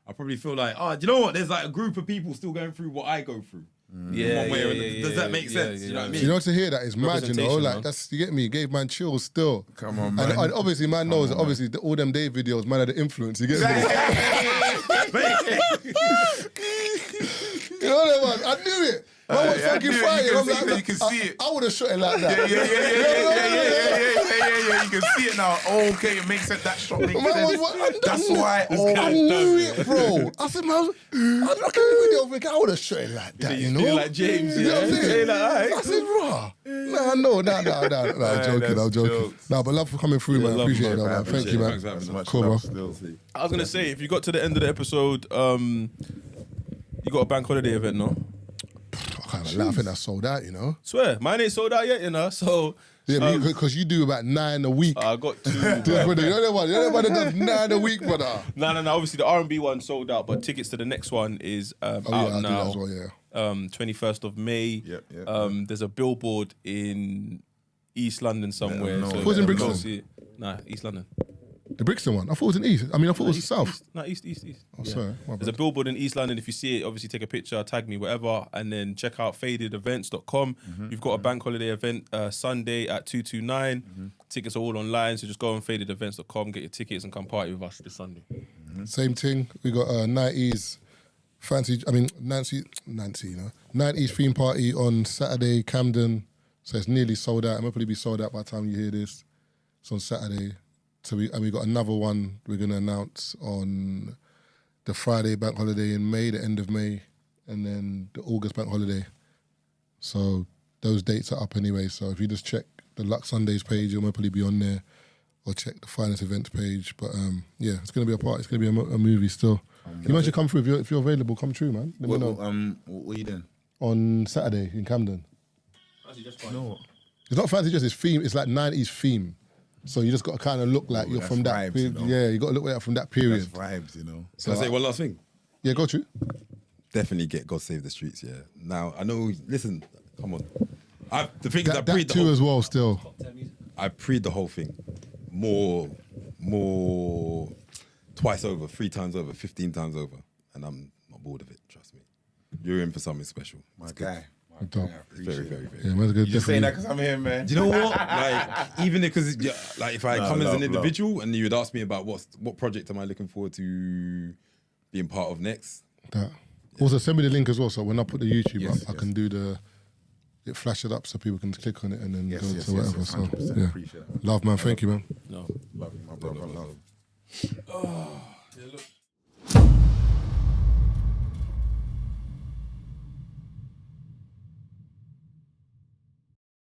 I'll probably feel like, do you know what? There's like a group of people still going through what I go through. Does that make sense? You know what I mean? You know, to hear that is mad, you know? Representation, Like, man. that's, you get me? It gave man chills still. Come on, man. And obviously, man knows that obviously all them Dave videos, man, had the influence. You get me? You know that, man? I knew it. Man was fucking fighting. I'm like, you can see it. I would have shot it like that. Yeah. You can see it now. Oh, okay, it makes sense. That shot makes sense. That's why. I knew it, bro. I said, man, I was looking at the video, thinking, I would have shot it like that, you know? like James, You know what I'm saying? like, all right, I said, raw. No, I'm joking. No, but love for coming through, man. I appreciate it, man. Thank you, man. Thanks for having us. Cool, bro. I was gonna say, if you got to the end of the episode, you got a bank holiday event, no? I can't even lie. I think that's sold out, you know? Swear, mine ain't sold out yet, you know. So Yeah, because you do about 9 a week. I got 2. You know that one that does 9 a week, brother. No. Obviously, the R&B one sold out, but tickets to the next one is out I do now. that as well, yeah. 21st of May. Yep. There's a billboard in East London somewhere. no. So Was it in Brixton? go see it. Nah, East London. The Brixton one. I thought it was in East. I thought it was South. East. Oh, sorry. My There's a bad. billboard in East London. If you see it, obviously take a picture, tag me, whatever, and then check out fadedevents.com. We've got a bank holiday event Sunday at 229. Tickets are all online, so just go on fadedevents.com, get your tickets, and come party with us this Sunday. Same thing. We got a 90s Nancy, you know. 90s theme party on Saturday, Camden. So it's nearly sold out. It might probably be sold out by the time you hear this. It's on Saturday. So we got another one we're going to announce on the Friday bank holiday in May, the end of May, and then the August bank holiday. So those dates are up anyway. So if you just check the Lux Sundays page, you'll probably be on there, or check the Finest Events page. But yeah, it's going to be a party. It's going to be a movie still. You might should come through if you're available. Come through, man. Let me know. What are you doing? On Saturday in Camden. No. It's not fancy, just it's theme. It's like 90s theme. So you just got to kind of look like you're that's from that vibes, period. you know? Yeah, you got to look like from that period. That's vibes, you know. Can I say one last thing? Yeah, go through. Definitely get God Save the Streets, yeah. Now, I know, listen, come on. The thing is, I That preed the too whole, as well still. I preed the whole thing. More, twice over, 3 times over, 15 times over. And I'm not bored of it, trust me. You're in for something special. My guy. Dope. It's very, very, very. Yeah, man's good. You just saying Definitely. that because I'm here, man. Do you know what? Like, even because, like, if I come as an love. individual and you would ask me about what project am I looking forward to being part of next, That. Also, send me the link as well, so when I put the YouTube Yes, up, I can do it flash it up so people can click on it and then Yes, go yes, to yes, whatever. yes, So 100%. yeah, Appreciate that. love, man. Thank you, man. No. Love you, my brother. Love. Yeah, look.